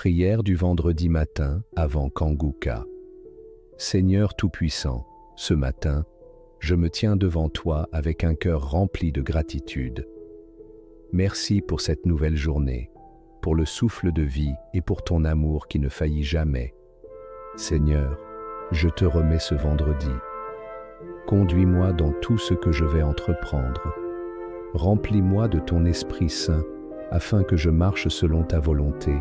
Prière du vendredi matin avant Kanguka. Seigneur Tout-Puissant, ce matin, je me tiens devant toi avec un cœur rempli de gratitude. Merci pour cette nouvelle journée, pour le souffle de vie et pour ton amour qui ne faillit jamais. Seigneur, je te remets ce vendredi. Conduis-moi dans tout ce que je vais entreprendre. Remplis-moi de ton Esprit Saint afin que je marche selon ta volonté.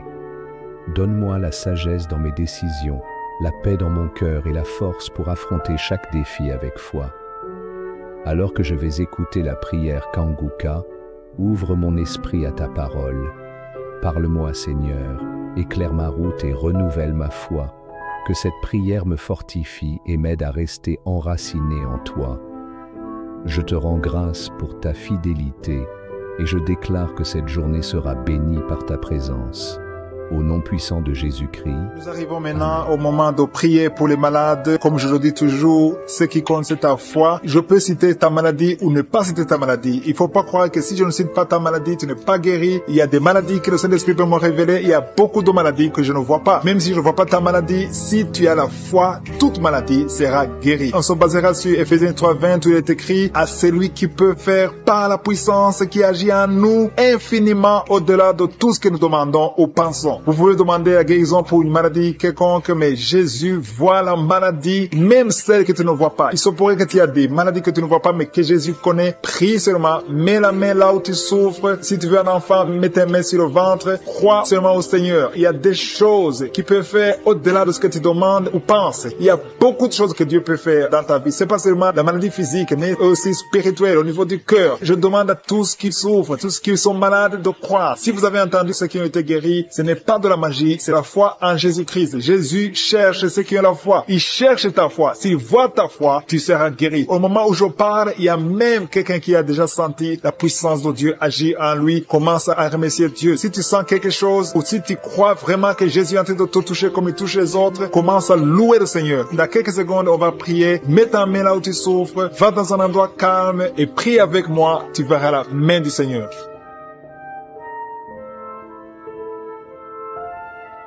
Donne-moi la sagesse dans mes décisions, la paix dans mon cœur et la force pour affronter chaque défi avec foi. Alors que je vais écouter la prière Kanguka, ouvre mon esprit à ta parole. Parle-moi, Seigneur, éclaire ma route et renouvelle ma foi. Que cette prière me fortifie et m'aide à rester enraciné en toi. Je te rends grâce pour ta fidélité et je déclare que cette journée sera bénie par ta présence. Au nom puissant de Jésus-Christ. Nous arrivons maintenant au moment de prier pour les malades. Comme je le dis toujours, ce qui compte c'est ta foi. Je peux citer ta maladie ou ne pas citer ta maladie. Il ne faut pas croire que si je ne cite pas ta maladie, tu n'es pas guéri. Il y a des maladies que le Saint-Esprit peut me révéler. Il y a beaucoup de maladies que je ne vois pas. Même si je ne vois pas ta maladie, si tu as la foi, toute maladie sera guérie. On se basera sur Ephésiens 3:20 où il est écrit à celui qui peut faire par la puissance qui agit en nous infiniment au-delà de tout ce que nous demandons ou pensons. Vous pouvez demander la guérison pour une maladie quelconque, mais Jésus voit la maladie, même celle que tu ne vois pas. Il se pourrait que tu aies des maladies que tu ne vois pas, mais que Jésus connaît. Prie seulement, mets la main là où tu souffres. Si tu veux un enfant, mets tes mains sur le ventre. Crois seulement au Seigneur. Il y a des choses qu'il peut faire au-delà de ce que tu demandes ou penses. Il y a beaucoup de choses que Dieu peut faire dans ta vie. C'est pas seulement la maladie physique, mais aussi spirituelle, au niveau du cœur. Je demande à tous qui souffrent, tous qui sont malades de croire. Si vous avez entendu ceux qui ont été guéris, ce n'est pas de la magie, c'est la foi en Jésus-Christ. Jésus cherche ceux qui ont la foi. Il cherche ta foi. S'il voit ta foi, tu seras guéri. Au moment où je parle, il y a même quelqu'un qui a déjà senti la puissance de Dieu agir en lui. Commence à remercier Dieu. Si tu sens quelque chose ou si tu crois vraiment que Jésus est en train de te toucher comme il touche les autres, commence à louer le Seigneur. Dans quelques secondes, on va prier. Mets ta main là où tu souffres. Va dans un endroit calme et prie avec moi. Tu verras la main du Seigneur.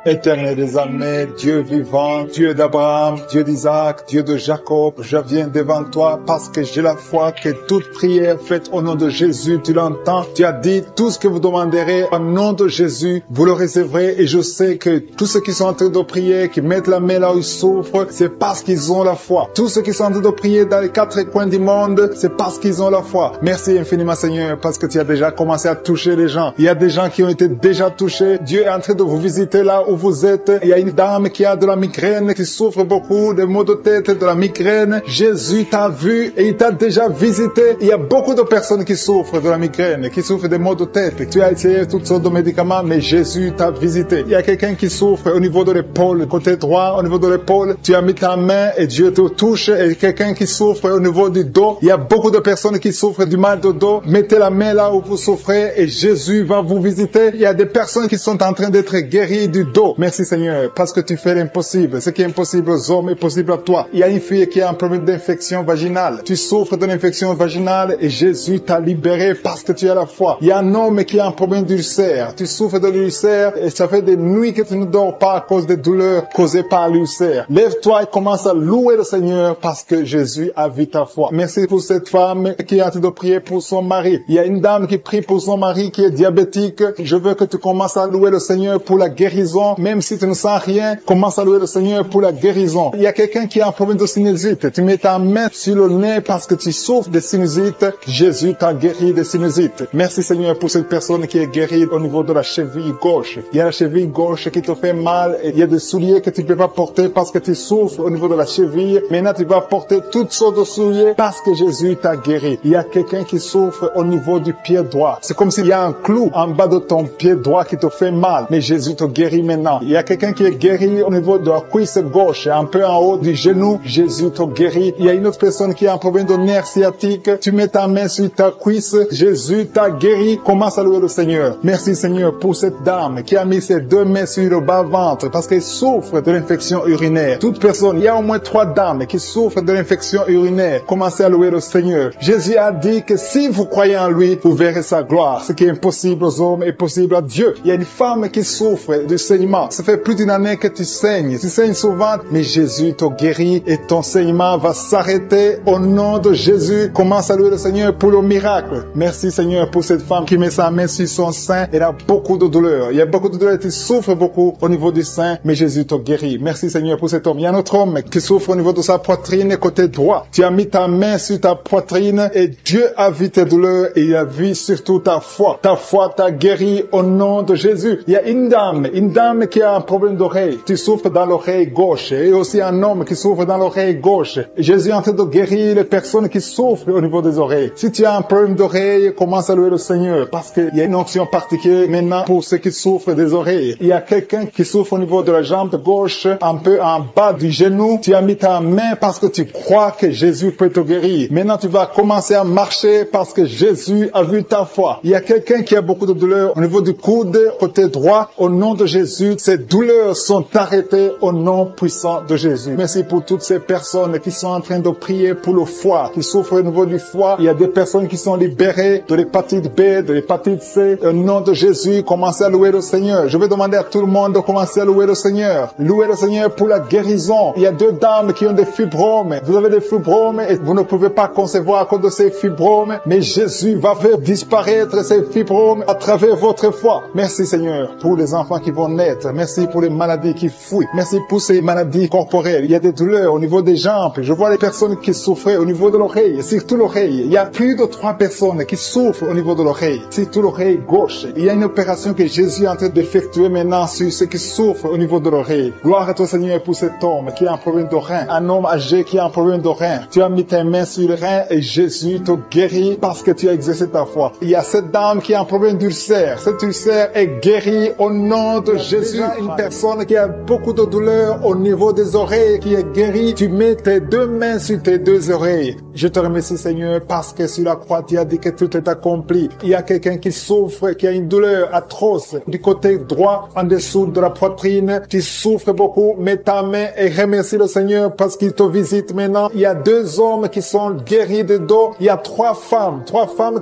Éternel des armées, Dieu vivant, Dieu d'Abraham, Dieu d'Isaac, Dieu de Jacob, je viens devant toi parce que j'ai la foi que toute prière faite au nom de Jésus, tu l'entends. Tu as dit tout ce que vous demanderez au nom de Jésus, vous le recevrez et je sais que tous ceux qui sont en train de prier, qui mettent la main là où ils souffrent, c'est parce qu'ils ont la foi. Tous ceux qui sont en train de prier dans les quatre coins du monde, c'est parce qu'ils ont la foi. Merci infiniment Seigneur parce que tu as déjà commencé à toucher les gens. Il y a des gens qui ont été déjà touchés. Dieu est en train de vous visiter là où vous êtes. Il y a une dame qui a de la migraine, qui souffre beaucoup de maux de tête, de la migraine. Jésus t'a vu et il t'a déjà visité. Il y a beaucoup de personnes qui souffrent de la migraine, qui souffrent des maux de tête. Tu as essayé toutes sortes de médicaments, mais Jésus t'a visité. Il y a quelqu'un qui souffre au niveau de l'épaule, côté droit, au niveau de l'épaule. Tu as mis ta main et Dieu te touche. Et quelqu'un qui souffre au niveau du dos. Il y a beaucoup de personnes qui souffrent du mal de dos. Mettez la main là où vous souffrez et Jésus va vous visiter. Il y a des personnes qui sont en train d'être guéries du dos. Merci Seigneur, parce que tu fais l'impossible. Ce qui est impossible aux hommes est possible à toi. Il y a une fille qui a un problème d'infection vaginale. Tu souffres d'une infection vaginale et Jésus t'a libéré parce que tu as la foi. Il y a un homme qui a un problème d'ulcère. Tu souffres de l'ulcère et ça fait des nuits que tu ne dors pas à cause des douleurs causées par l'ulcère. Lève-toi et commence à louer le Seigneur parce que Jésus a vu ta foi. Merci pour cette femme qui est en train de prier pour son mari. Il y a une dame qui prie pour son mari qui est diabétique. Je veux que tu commences à louer le Seigneur pour la guérison. Même si tu ne sens rien, commence à louer le Seigneur pour la guérison. Il y a quelqu'un qui a un problème de sinusite. Tu mets ta main sur le nez parce que tu souffres de sinusite. Jésus t'a guéri de sinusite. Merci Seigneur pour cette personne qui est guérie au niveau de la cheville gauche. Il y a la cheville gauche qui te fait mal et il y a des souliers que tu ne peux pas porter parce que tu souffres au niveau de la cheville. Maintenant tu vas porter toutes sortes de souliers parce que Jésus t'a guéri. Il y a quelqu'un qui souffre au niveau du pied droit. C'est comme s'il y a un clou en bas de ton pied droit qui te fait mal. Mais Jésus te guérit maintenant. Il y a quelqu'un qui est guéri au niveau de la cuisse gauche, un peu en haut du genou. Jésus te guérit. Il y a une autre personne qui a un problème de nerf sciatique. Tu mets ta main sur ta cuisse. Jésus t'a guéri. Commence à louer le Seigneur. Merci Seigneur pour cette dame qui a mis ses deux mains sur le bas-ventre parce qu'elle souffre de l'infection urinaire. Toute personne, il y a au moins 3 dames qui souffrent de l'infection urinaire. Commencez à louer le Seigneur. Jésus a dit que si vous croyez en lui, vous verrez sa gloire. Ce qui est impossible aux hommes est possible à Dieu. Il y a une femme qui souffre de saignement saignement. Ça fait plus d'une année que tu saignes. Tu saignes souvent, mais Jésus te guérit et ton saignement va s'arrêter au nom de Jésus. Commence à louer le Seigneur pour le miracle. Merci Seigneur pour cette femme qui met sa main sur son sein. Elle a beaucoup de douleur. Il y a beaucoup de douleur. Tu souffres beaucoup au niveau du sein, mais Jésus te guérit. Merci Seigneur pour cet homme. Il y a un autre homme qui souffre au niveau de sa poitrine côté droit. Tu as mis ta main sur ta poitrine et Dieu a vu tes douleurs et il a vu surtout ta foi. Ta foi t'a guéri au nom de Jésus. Il y a une dame qui a un problème d'oreille. Tu souffres dans l'oreille gauche et aussi un homme qui souffre dans l'oreille gauche. Jésus est en train de guérir les personnes qui souffrent au niveau des oreilles. Si tu as un problème d'oreille, commence à louer le Seigneur parce qu'il y a une onction particulière maintenant pour ceux qui souffrent des oreilles. Il y a quelqu'un qui souffre au niveau de la jambe gauche, un peu en bas du genou. Tu as mis ta main parce que tu crois que Jésus peut te guérir. Maintenant, tu vas commencer à marcher parce que Jésus a vu ta foi. Il y a quelqu'un qui a beaucoup de douleurs au niveau du coude, côté droit. Au nom de Jésus, ces douleurs sont arrêtées au nom puissant de Jésus. Merci pour toutes ces personnes qui sont en train de prier pour le foie, qui souffrent au niveau du foie. Il y a des personnes qui sont libérées de l'hépatite B, de l'hépatite C. Au nom de Jésus, commencez à louer le Seigneur. Je vais demander à tout le monde de commencer à louer le Seigneur. Louez le Seigneur pour la guérison. Il y a 2 dames qui ont des fibromes. Vous avez des fibromes et vous ne pouvez pas concevoir à cause de ces fibromes, mais Jésus va faire disparaître ces fibromes à travers votre foi. Merci Seigneur pour les enfants qui vont naître. Merci pour les maladies qui fuient. Merci pour ces maladies corporelles. Il y a des douleurs au niveau des jambes. Je vois les personnes qui souffraient au niveau de l'oreille, surtout l'oreille. Il y a plus de 3 personnes qui souffrent au niveau de l'oreille, surtout l'oreille gauche. Il y a une opération que Jésus est en train d'effectuer maintenant sur ceux qui souffrent au niveau de l'oreille. Gloire à toi Seigneur pour cet homme qui a un problème de rein, un homme âgé qui a un problème de rein. Tu as mis tes mains sur le rein et Jésus te guérit parce que tu as exercé ta foi. Il y a cette dame qui a un problème d'ulcère. Cet ulcère est guéri au nom de Jésus. Une personne qui a beaucoup de douleur au niveau des oreilles qui est guérie. Tu mets tes 2 mains sur tes 2 oreilles. Je te remercie Seigneur parce que sur la croix tu as dit que tout est accompli. Il y a quelqu'un qui souffre, qui a une douleur atroce du côté droit en dessous de la poitrine. Tu souffres beaucoup. Mets ta main et remercie le Seigneur parce qu'il te visite maintenant. Il y a 2 hommes qui sont guéris de dos. Il y a 3 femmes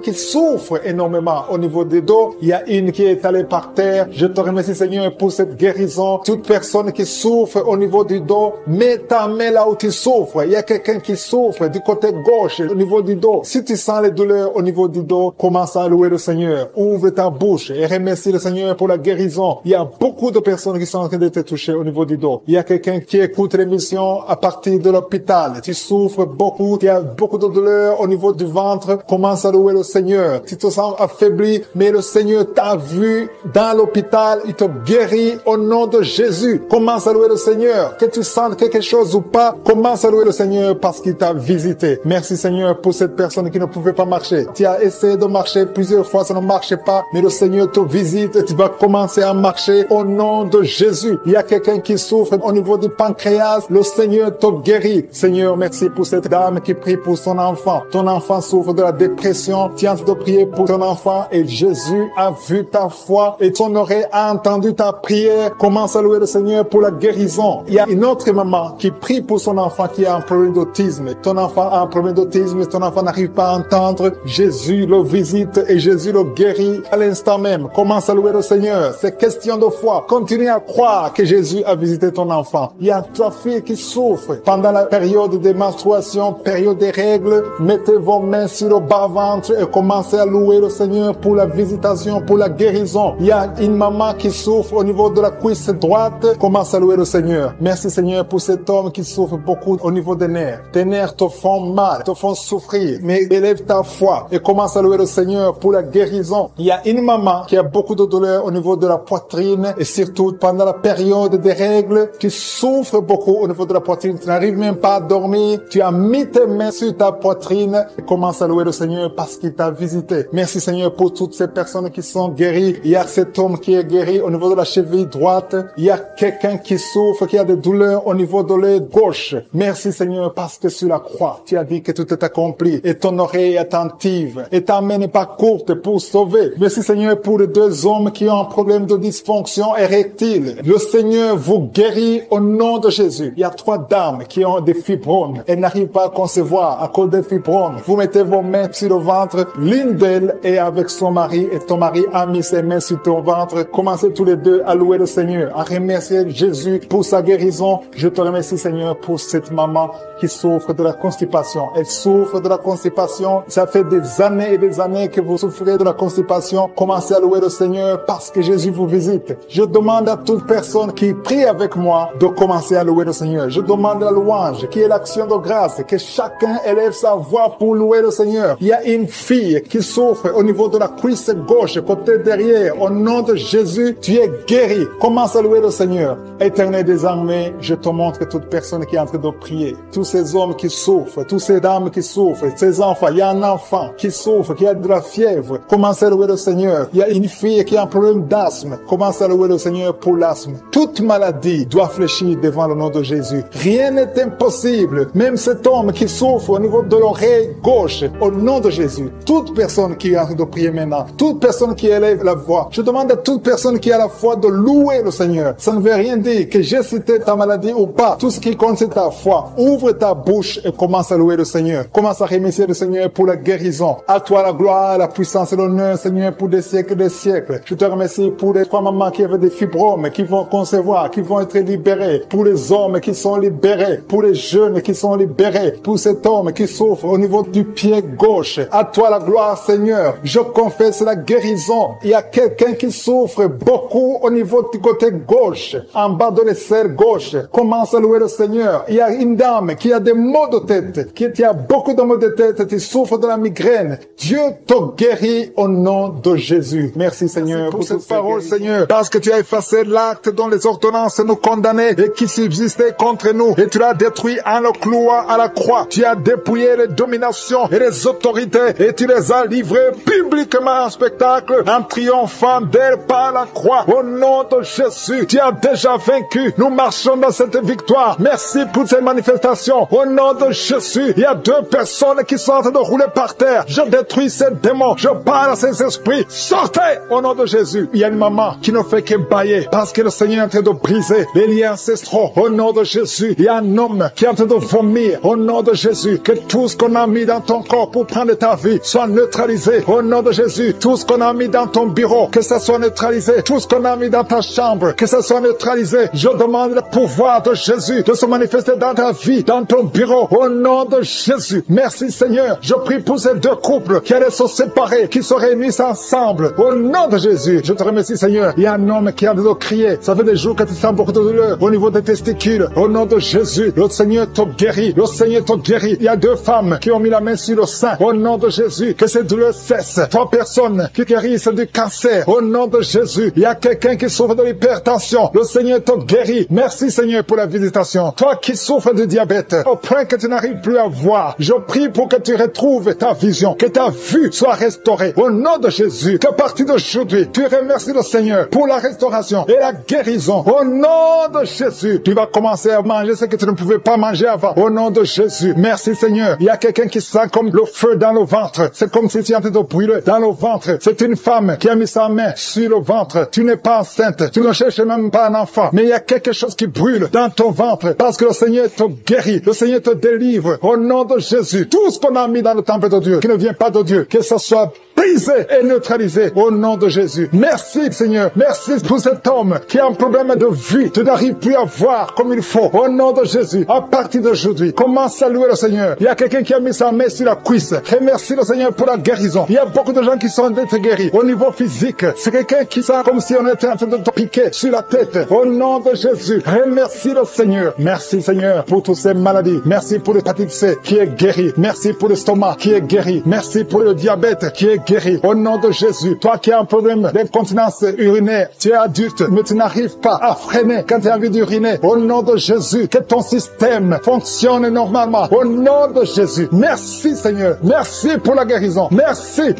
qui souffrent énormément au niveau des dos. Il y a une qui est allée par terre. Je te remercie Seigneur pour cette guérison. Toute personne qui souffre au niveau du dos, mets ta main là où tu souffres. Il y a quelqu'un qui souffre du côté gauche au niveau du dos. Si tu sens les douleurs au niveau du dos, commence à louer le Seigneur. Ouvre ta bouche et remercie le Seigneur pour la guérison. Il y a beaucoup de personnes qui sont en train d'être touchées au niveau du dos. Il y a quelqu'un qui écoute l'émission à partir de l'hôpital. Tu souffres beaucoup, tu as beaucoup de douleurs au niveau du ventre. Commence à louer le Seigneur. Tu te sens affaibli, mais le Seigneur t'a vu dans l'hôpital. Il te guérit au nom de Jésus. Commence à louer le Seigneur. Que tu sentes quelque chose ou pas, commence à louer le Seigneur parce qu'il t'a visité. Merci Seigneur pour cette personne qui ne pouvait pas marcher. Tu as essayé de marcher plusieurs fois, ça ne marchait pas, mais le Seigneur te visite et tu vas commencer à marcher au nom de Jésus. Il y a quelqu'un qui souffre au niveau du pancréas, le Seigneur te guérit. Seigneur, merci pour cette dame qui prie pour son enfant. Ton enfant souffre de la dépression, tu es en train de prier pour ton enfant et Jésus a vu ta foi et ton oreille a entendu ta prière. Commence à louer le Seigneur pour la guérison. Il y a une autre maman qui prie pour son enfant qui a un problème d'autisme. Ton enfant a un problème d'autisme, ton enfant n'arrive pas à entendre. Jésus le visite et Jésus le guérit à l'instant même. Commence à louer le Seigneur. C'est question de foi. Continue à croire que Jésus a visité ton enfant. Il y a 3 filles qui souffrent pendant la période des menstruations, période des règles. Mettez vos mains sur le bas-ventre et commencez à louer le Seigneur pour la visitation, pour la guérison. Il y a une maman qui souffre au niveau de la cuisse droite. Commence à louer le Seigneur. Merci Seigneur pour cet homme qui souffre beaucoup au niveau des nerfs. Tes nerfs te font mal, te font souffrir. Mais élève ta foi et commence à louer le Seigneur pour la guérison. Il y a une maman qui a beaucoup de douleur au niveau de la poitrine et surtout pendant la période des règles, tu souffres beaucoup au niveau de la poitrine. Tu n'arrives même pas à dormir. Tu as mis tes mains sur ta poitrine et commence à louer le Seigneur parce qu'il t'a visité. Merci Seigneur pour toutes ces personnes qui sont guéries. Il y a cet homme qui est guéri au niveau de la cheville droite. Il y a quelqu'un qui souffre, qui a des douleurs au niveau de l'œil gauche. Merci Seigneur parce que sur la croix, tu as dit que tout est accompli et ton oreille est attentive et ta main n'est pas courte pour sauver. Merci Seigneur pour les 2 hommes qui ont un problème de dysfonction érectile. Le Seigneur vous guérit au nom de Jésus. Il y a 3 dames qui ont des fibromes. Elles n'arrivent pas à concevoir à cause des fibromes. Vous mettez vos mains sur le ventre. L'une d'elles est avec son mari et ton mari a mis ses mains sur ton ventre. Commencez tous les 2 à louer le Seigneur, à remercier Jésus pour sa guérison. Je te remercie, Seigneur, pour cette maman qui souffre de la constipation. Elle souffre de la constipation. Ça fait des années et des années que vous souffrez de la constipation. Commencez à louer le Seigneur parce que Jésus vous visite. Je demande à toute personne qui prie avec moi de commencer à louer le Seigneur. Je demande la louange, qui est l'action de grâce, que chacun élève sa voix pour louer le Seigneur. Il y a une fille qui souffre au niveau de la cuisse gauche, côté derrière. Au nom de Jésus, tu es guéri. Commence à louer le Seigneur. Éternel des armées, je te montre toute personne qui est en train de prier. Tous ces hommes qui souffrent, toutes ces dames qui souffrent, ces enfants. Il y a un enfant qui souffre, qui a de la fièvre. Commence à louer le Seigneur. Il y a une fille qui a un problème d'asthme. Commence à louer le Seigneur pour l'asthme. Toute maladie doit fléchir devant le nom de Jésus. Rien n'est impossible. Même cet homme qui souffre au niveau de l'oreille gauche, au nom de Jésus. Toute personne qui est en train de prier maintenant, toute personne qui élève la voix, je demande à toute personne qui a la foi de louer le Seigneur. Ça ne veut rien dire que j'ai cité ta maladie ou pas. Tout ce qui compte, c'est ta foi. Ouvre ta bouche et commence à louer le Seigneur. Commence à remercier le Seigneur pour la guérison. À toi la gloire, la puissance et l'honneur, Seigneur, pour des siècles et des siècles. Je te remercie pour les 3 mamans qui avaient des fibromes, qui vont concevoir, qui vont être libérés. Pour les hommes qui sont libérés. Pour les jeunes qui sont libérés. Pour cet homme qui souffre au niveau du pied gauche. À toi la gloire, Seigneur. Je confesse la guérison. Il y a quelqu'un qui souffre beaucoup au niveau du côté gauche, en bas de l'aisselle gauche. Commence à louer le Seigneur. Il y a une dame qui a des maux de tête, qui a beaucoup de maux de tête, qui souffre de la migraine. Dieu te guérit au nom de Jésus. Merci, Seigneur, pour cette parole, Seigneur, parce que tu as effacé l'acte dont les ordonnances nous condamnaient et qui subsistait contre nous, et tu l'as détruit en le clouant à la croix. Tu as dépouillé les dominations et les autorités, et tu les as livrées publiquement en spectacle, en triomphant d'elles par la croix. Au nom de Jésus, tu as déjà vaincu. Nous marchons dans cette victoire. Merci pour cette manifestation. Au nom de Jésus, il y a 2 personnes qui sont en train de rouler par terre. Je détruis ces démons. Je parle à ces esprits. Sortez au nom de Jésus. Il y a une maman qui ne fait que bailler parce que le Seigneur est en train de briser les liens ancestraux. Au nom de Jésus, il y a un homme qui est en train de vomir. Au nom de Jésus, que tout ce qu'on a mis dans ton corps pour prendre ta vie soit neutralisé. Au nom de Jésus, tout ce qu'on a mis dans ton bureau, que ça soit neutralisé. Tout ce qu'on a mis dans ta chambre, que ça soit neutralisé. Je demande le pouvoir de Jésus de se manifester dans ta vie, dans ton bureau, au nom de Jésus. Merci, Seigneur. Je prie pour ces 2 couples qui allaient se séparer, qui se réunissent ensemble, au nom de Jésus. Je te remercie, Seigneur. Il y a un homme qui a de crier. Ça fait des jours que tu sens beaucoup de douleur au niveau des testicules. Au nom de Jésus, le Seigneur te guérit. Le Seigneur te guérit. Il y a 2 femmes qui ont mis la main sur le sein. Au nom de Jésus, que ces douleurs cessent. 3 personnes qui guérissent du cancer. Au nom de Jésus, il y a quelqu'un qui souffre de l'hypertension. Le Seigneur te guérit. Merci, Seigneur, pour la visitation. Toi qui souffres de diabète, au point que tu n'arrives plus à voir, je prie pour que tu retrouves ta vision, que ta vue soit restaurée. Au nom de Jésus, qu'à partir d'aujourd'hui, tu remercies le Seigneur pour la restauration et la guérison. Au nom de Jésus, tu vas commencer à manger ce que tu ne pouvais pas manger avant. Au nom de Jésus, merci, Seigneur. Il y a quelqu'un qui sent comme le feu dans le ventre. C'est comme si tu étais en train de brûler dans le ventre. C'est une femme qui a mis sa main sur le ventre. Tu n'es pas enceinte. Tu ne cherches même pas un enfant. Mais il y a quelque chose qui brûle dans ton ventre parce que le Seigneur te guérit. Le Seigneur te délivre. Au nom de Jésus, tout ce qu'on a mis dans le temple de Dieu, qui ne vient pas de Dieu, que ce soit brisé et neutralisé au nom de Jésus. Merci, Seigneur. Merci pour cet homme qui a un problème de vue. Tu n'arrives plus à voir comme il faut. Au nom de Jésus, à partir d'aujourd'hui, commence à louer le Seigneur. Il y a quelqu'un qui a mis sa main sur la cuisse. Remercie le Seigneur pour la guérison. Il y a beaucoup de gens qui sont d'être guéris. Au niveau physique, c'est quelqu'un qui sent comme si on était en train de te piquer sur la tête. Au nom de Jésus, remercie le Seigneur. Merci, Seigneur, pour toutes ces maladies. Merci pour l'hépatite C qui est guérie. Merci pour l'estomac qui est guéri. Merci pour le diabète qui est guéri. Au nom de Jésus, toi qui as un problème d'incontinence urinaire, tu es adulte, mais tu n'arrives pas à freiner quand tu as envie d'uriner. Au nom de Jésus, que ton système fonctionne normalement. Au nom de Jésus, merci, Seigneur. Merci pour la guérison. Merci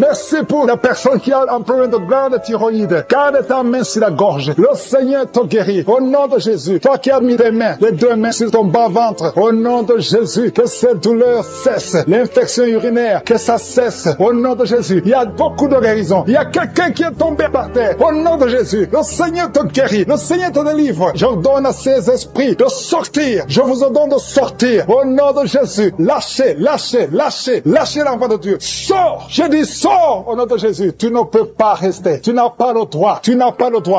pour la personne qui a un problème de glande thyroïde. Garde ta main sur la gorge. Le Seigneur te guérit. Au nom de Jésus, toi qui as mis les 2 mains sur ton bas-ventre, au nom de Jésus, que cette douleur cesse. L'infection urinaire, que ça cesse. Au nom de Jésus, il y a beaucoup de guérison. Il y a quelqu'un qui est tombé par terre. Au nom de Jésus, le Seigneur te guérit. Le Seigneur te délivre. J'ordonne à ces esprits de sortir. Je vous ordonne de sortir. Au nom de Jésus, lâchez l'enfant de Dieu. Sors. Je dis sors au nom de Jésus. Tu ne peux pas rester. Tu n'as pas le droit.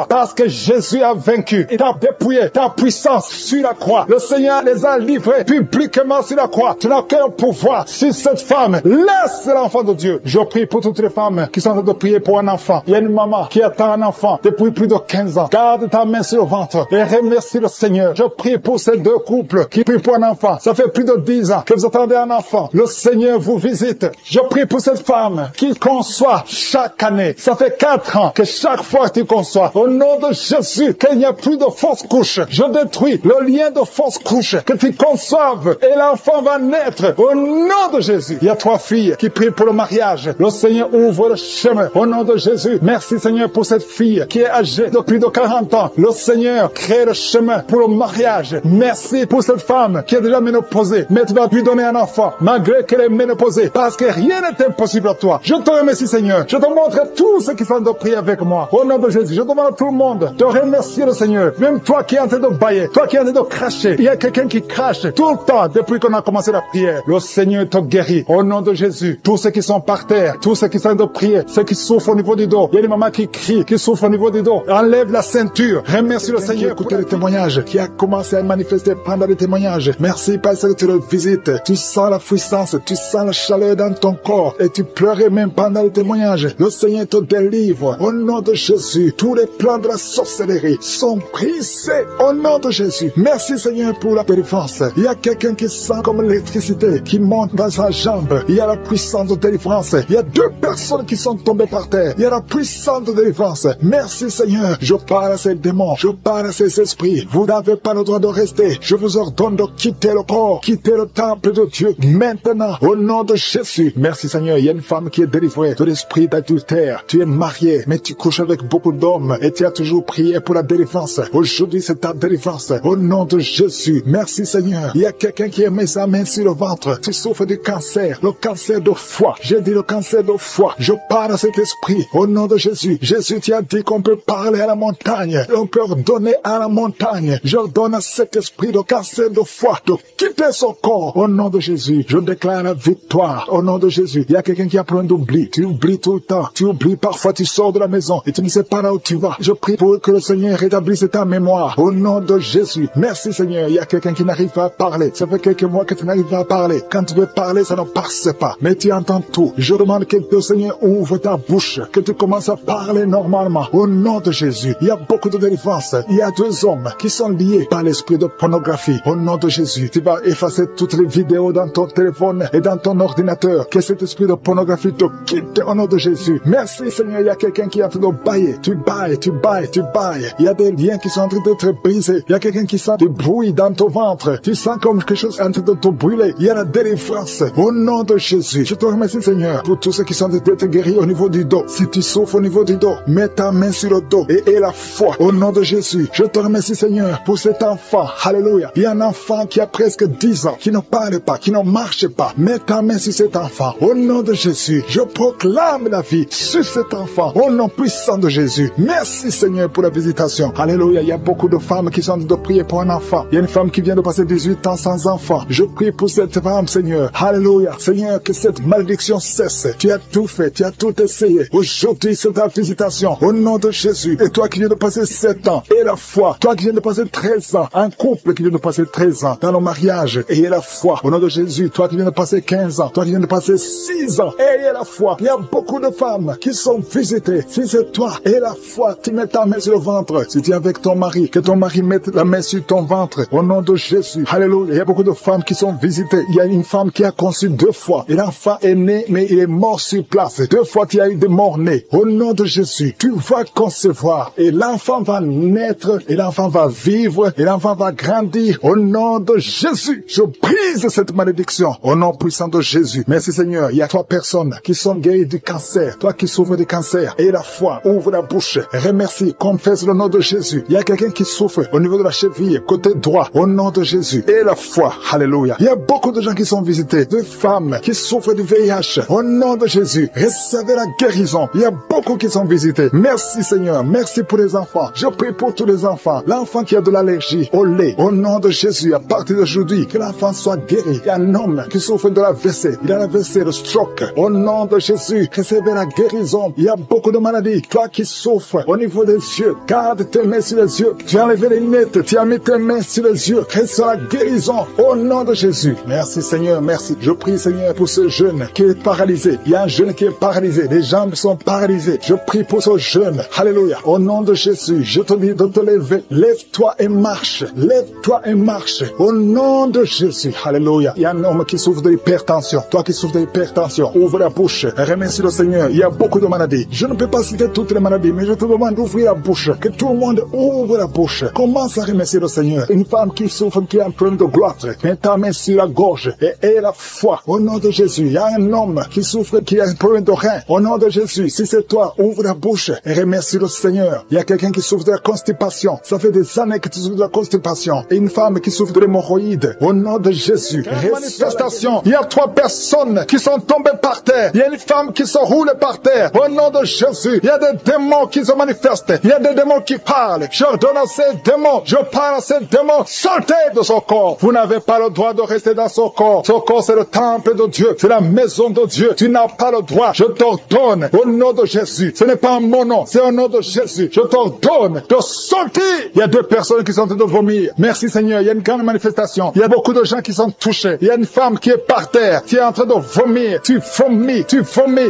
parce que Jésus a vaincu. Il t'a dépouillé ta puissance sur la croix. Le Seigneur les a livrés publiquement sur la croix. Tu n'as aucun pouvoir sur cette femme. Laisse l'enfant de Dieu. Je prie pour toutes les femmes qui sont en train de prier pour un enfant. Il y a une maman qui attend un enfant depuis plus de 15 ans. Garde ta main sur le ventre et remercie le Seigneur. Je prie pour ces deux couples qui prient pour un enfant. Ça fait plus de 10 ans que vous attendez un enfant. Le Seigneur vous visite. Je prie pour cette femme qui conçoit chaque année. Ça fait 4 ans que chaque fois que tu conçois, au nom de Jésus, qu'il n'y a plus de fausses couches. Je détruis le lien de fausses couches. Que tu conçoives et l'enfant va naître au nom de Jésus. Il y a 3 filles qui prient pour le mariage. Le Seigneur ouvre le chemin au nom de Jésus. Merci Seigneur pour cette fille qui est âgée de plus de 40 ans. Le Seigneur crée le chemin pour le mariage. Merci pour cette femme qui est déjà ménopausée. Mais tu vas lui donner un enfant malgré qu'elle est ménopausée parce que rien n'est impossible à toi. Je te remercie Seigneur. Je te montre tous ceux qui sont de prier avec moi. Au nom de Jésus, je demande à tout le monde de remercier le Seigneur. Même toi qui es en train de bailler, toi qui es en train de cracher. Il y a quelqu'un qui crache tout le temps depuis qu'on a commencé la prière. Le Seigneur te guérit. Au nom de Jésus, tous ceux qui sont par terre, tous ceux qui sont en train de prier, ceux qui souffrent au niveau du dos. Il y a des mamans qui crient, qui souffrent au niveau du dos. Enlève la ceinture. Remercie le Seigneur. Écoutez les témoignages qui a commencé à manifester pendant les témoignages. Merci parce que tu le visites. Tu sens la puissance, tu sens la chaleur dans ton corps et tu pleurais même pendant le témoignage. Le Seigneur te délivre. Au nom de Jésus, tous les plans de la sorcellerie sont brisés. Au nom de Jésus. Merci Seigneur pour la délivrance. Il y a quelqu'un qui sent comme l'électricité qui monte dans sa jambe. Il y a la puissance de délivrance. Il y a 2 personnes qui sont tombées par terre. Il y a la puissance de délivrance. Merci Seigneur. Je parle à ces démons. Je parle à ces esprits. Vous n'avez pas le droit de rester. Je vous ordonne de quitter le corps. Quitter le temple de Dieu. Maintenant. Au nom de Jésus. Merci Seigneur. Il y a une femme qui est délivrée de l'esprit d'adultère. Tu es marié, mais tu couches avec beaucoup d'hommes et tu as toujours prié pour la délivrance. Aujourd'hui, c'est ta délivrance. Au nom de Jésus. Merci Seigneur. Il y a quelqu'un qui a mis sa main sur le ventre. Tu souffres du cancer. Le cancer de foie. J'ai dit le cancer de foie. Je parle à cet esprit. Au nom de Jésus. Jésus, tu as dit qu'on peut parler à la montagne. On peut ordonner à la montagne. J'ordonne à cet esprit de cancer de foie de quitter son corps. Au nom de Jésus. Je déclare la victoire. Au nom de Jésus. Il y a quelqu'un qui a plein d'oubli. Tu oublies tout le temps. Tu oublies parfois. Tu sors de la maison et tu ne sais pas là où tu vas. Je prie pour que le Seigneur rétablisse ta mémoire. Au nom de Jésus. Merci Seigneur. Il y a quelqu'un qui n'arrive pas à parler. Ça fait quelques mois que tu n'arrives pas à parler. Quand tu veux parler, ça ne passe pas. Mais tu entends tout. Je demande que le Seigneur ouvre ta bouche. Que tu commences à parler normalement. Au nom de Jésus. Il y a beaucoup de délivrance. Il y a 2 hommes qui sont liés par l'esprit de pornographie. Au nom de Jésus. Tu vas effacer toutes les vidéos dans ton téléphone et dans ton ordinateur. Que cet esprit de pornographie te quitte au nom de Jésus. Merci Seigneur. Il y a quelqu'un qui est en train de bailler. Tu bailles, tu bailles, tu bailles. Il y a des liens qui sont en train d'être brisés. Il y a quelqu'un qui sent du bruit dans ton ventre. Tu sens comme quelque chose en train de te brûler. Il y a la délivrance. Au nom de Jésus. Je te remercie Seigneur pour tous ceux qui sont en train d'être guéris au niveau du dos. Si tu souffres au niveau du dos, mets ta main sur le dos et aie la foi. Au nom de Jésus. Je te remercie Seigneur pour cet enfant. Alléluia. Il y a un enfant qui a presque 10 ans, qui ne parle pas, qui ne marche pas. Mets ta main sur cet enfant. Au nom de Jésus. Je proclame la vie sur cet enfant. Au nom puissant de Jésus. Merci Seigneur pour la visitation. Alléluia. Il y a beaucoup de femmes qui sont en train de prier pour un enfant. Il y a une femme qui vient de passer 18 ans sans enfant. Je prie pour cette femme Seigneur. Alléluia. Seigneur, que cette malédiction cesse. Tu as tout fait. Tu as tout essayé. Aujourd'hui, c'est ta visitation. Au nom de Jésus. Et toi qui viens de passer 7 ans. Et la foi. Toi qui viens de passer 13 ans. Un couple qui vient de passer 13 ans dans le mariage. Et la foi. Au nom de Jésus. Toi qui viens de passer 15 ans. Toi qui viens de passer 6 ans. Et la foi. Il y a beaucoup de femmes qui sont visitées. Si c'est toi et la foi, tu mets ta main sur le ventre. Si tu es avec ton mari, que ton mari mette la main sur ton ventre. Au nom de Jésus. Alléluia. Il y a beaucoup de femmes qui sont visitées. Il y a une femme qui a conçu 2 fois. Et l'enfant est né, mais il est mort sur place. 2 fois, tu as eu des morts nés. Au nom de Jésus, tu vas concevoir. Et l'enfant va naître. Et l'enfant va vivre. Et l'enfant va grandir. Au nom de Jésus, je brise cette malédiction. Au nom puissant de Jésus. Merci Seigneur. Il y a 3 personnes qui sont guéries du cancer. Toi qui souffres du cancer. Et la foi. Ouvre la bouche. Remercie. Confesse le nom de Jésus. Il y a quelqu'un qui souffre au niveau de la cheville, côté droit. Au nom de Jésus. Et la foi. Alléluia. Il y a beaucoup de gens qui sont visités. De femmes qui souffrent du VIH. Au nom de Jésus. Recevez la guérison. Il y a beaucoup qui sont visités. Merci Seigneur. Merci pour les enfants. Je prie pour tous les enfants. L'enfant qui a de l'allergie au lait. Au nom de Jésus. À partir d'aujourd'hui, que l'enfant soit guéri. Il y a un homme qui souffre de l'AVC. Il a l'AVC, le stroke. Au nom de Jésus. Recevez la guérison. Il y a beaucoup de maladies. Toi qui souffres au niveau niveau des yeux. Garde tes mains sur les yeux. Tu as enlevé les lunettes. Tu as mis tes mains sur les yeux. Que soit la guérison au nom de Jésus. Merci Seigneur, merci. Je prie Seigneur pour ce jeune qui est paralysé. Il y a un jeune qui est paralysé. Les jambes sont paralysées. Je prie pour ce jeune. Alléluia. Au nom de Jésus, je te dis de te lever. Lève-toi et marche. Lève-toi et marche. Au nom de Jésus. Alléluia. Il y a un homme qui souffre de l'hypertension. Toi qui souffres de l'hypertension, ouvre la bouche. Remercie le Seigneur. Il y a beaucoup de maladies. Je ne peux pas citer toutes les maladies, mais je te demande d'ouvrir la bouche. Que tout le monde ouvre la bouche. Commence à remercier le Seigneur. Une femme qui souffre, qui a un problème de gloire. Mets ta main sur la gorge et aie la foi. Au nom de Jésus. Il y a un homme qui souffre, qui a un problème de rein. Au nom de Jésus. Si c'est toi, ouvre la bouche et remercie le Seigneur. Il y a quelqu'un qui souffre de la constipation. Ça fait des années que tu souffres de la constipation. Et une femme qui souffre de l'hémorroïde. Au nom de Jésus. Manifestation. Il y a 3 personnes qui sont tombées par terre. Il y a une femme qui se roule par terre. Au nom de Jésus. Il y a des démons qui se manifestent. Il y a des démons qui parlent. J'ordonne à ces démons. Je parle à ces démons. Sortez de son corps. Vous n'avez pas le droit de rester dans son corps. Son corps, c'est le temple de Dieu. C'est la maison de Dieu. Tu n'as pas le droit. Je t'ordonne au nom de Jésus. Ce n'est pas mon nom. C'est au nom de Jésus. Je t'ordonne de sortir. Il y a 2 personnes qui sont en train de vomir. Merci Seigneur. Il y a une grande manifestation. Il y a beaucoup de gens qui sont touchés. Il y a une femme qui est par terre, qui est en train de vomir. Tu vomis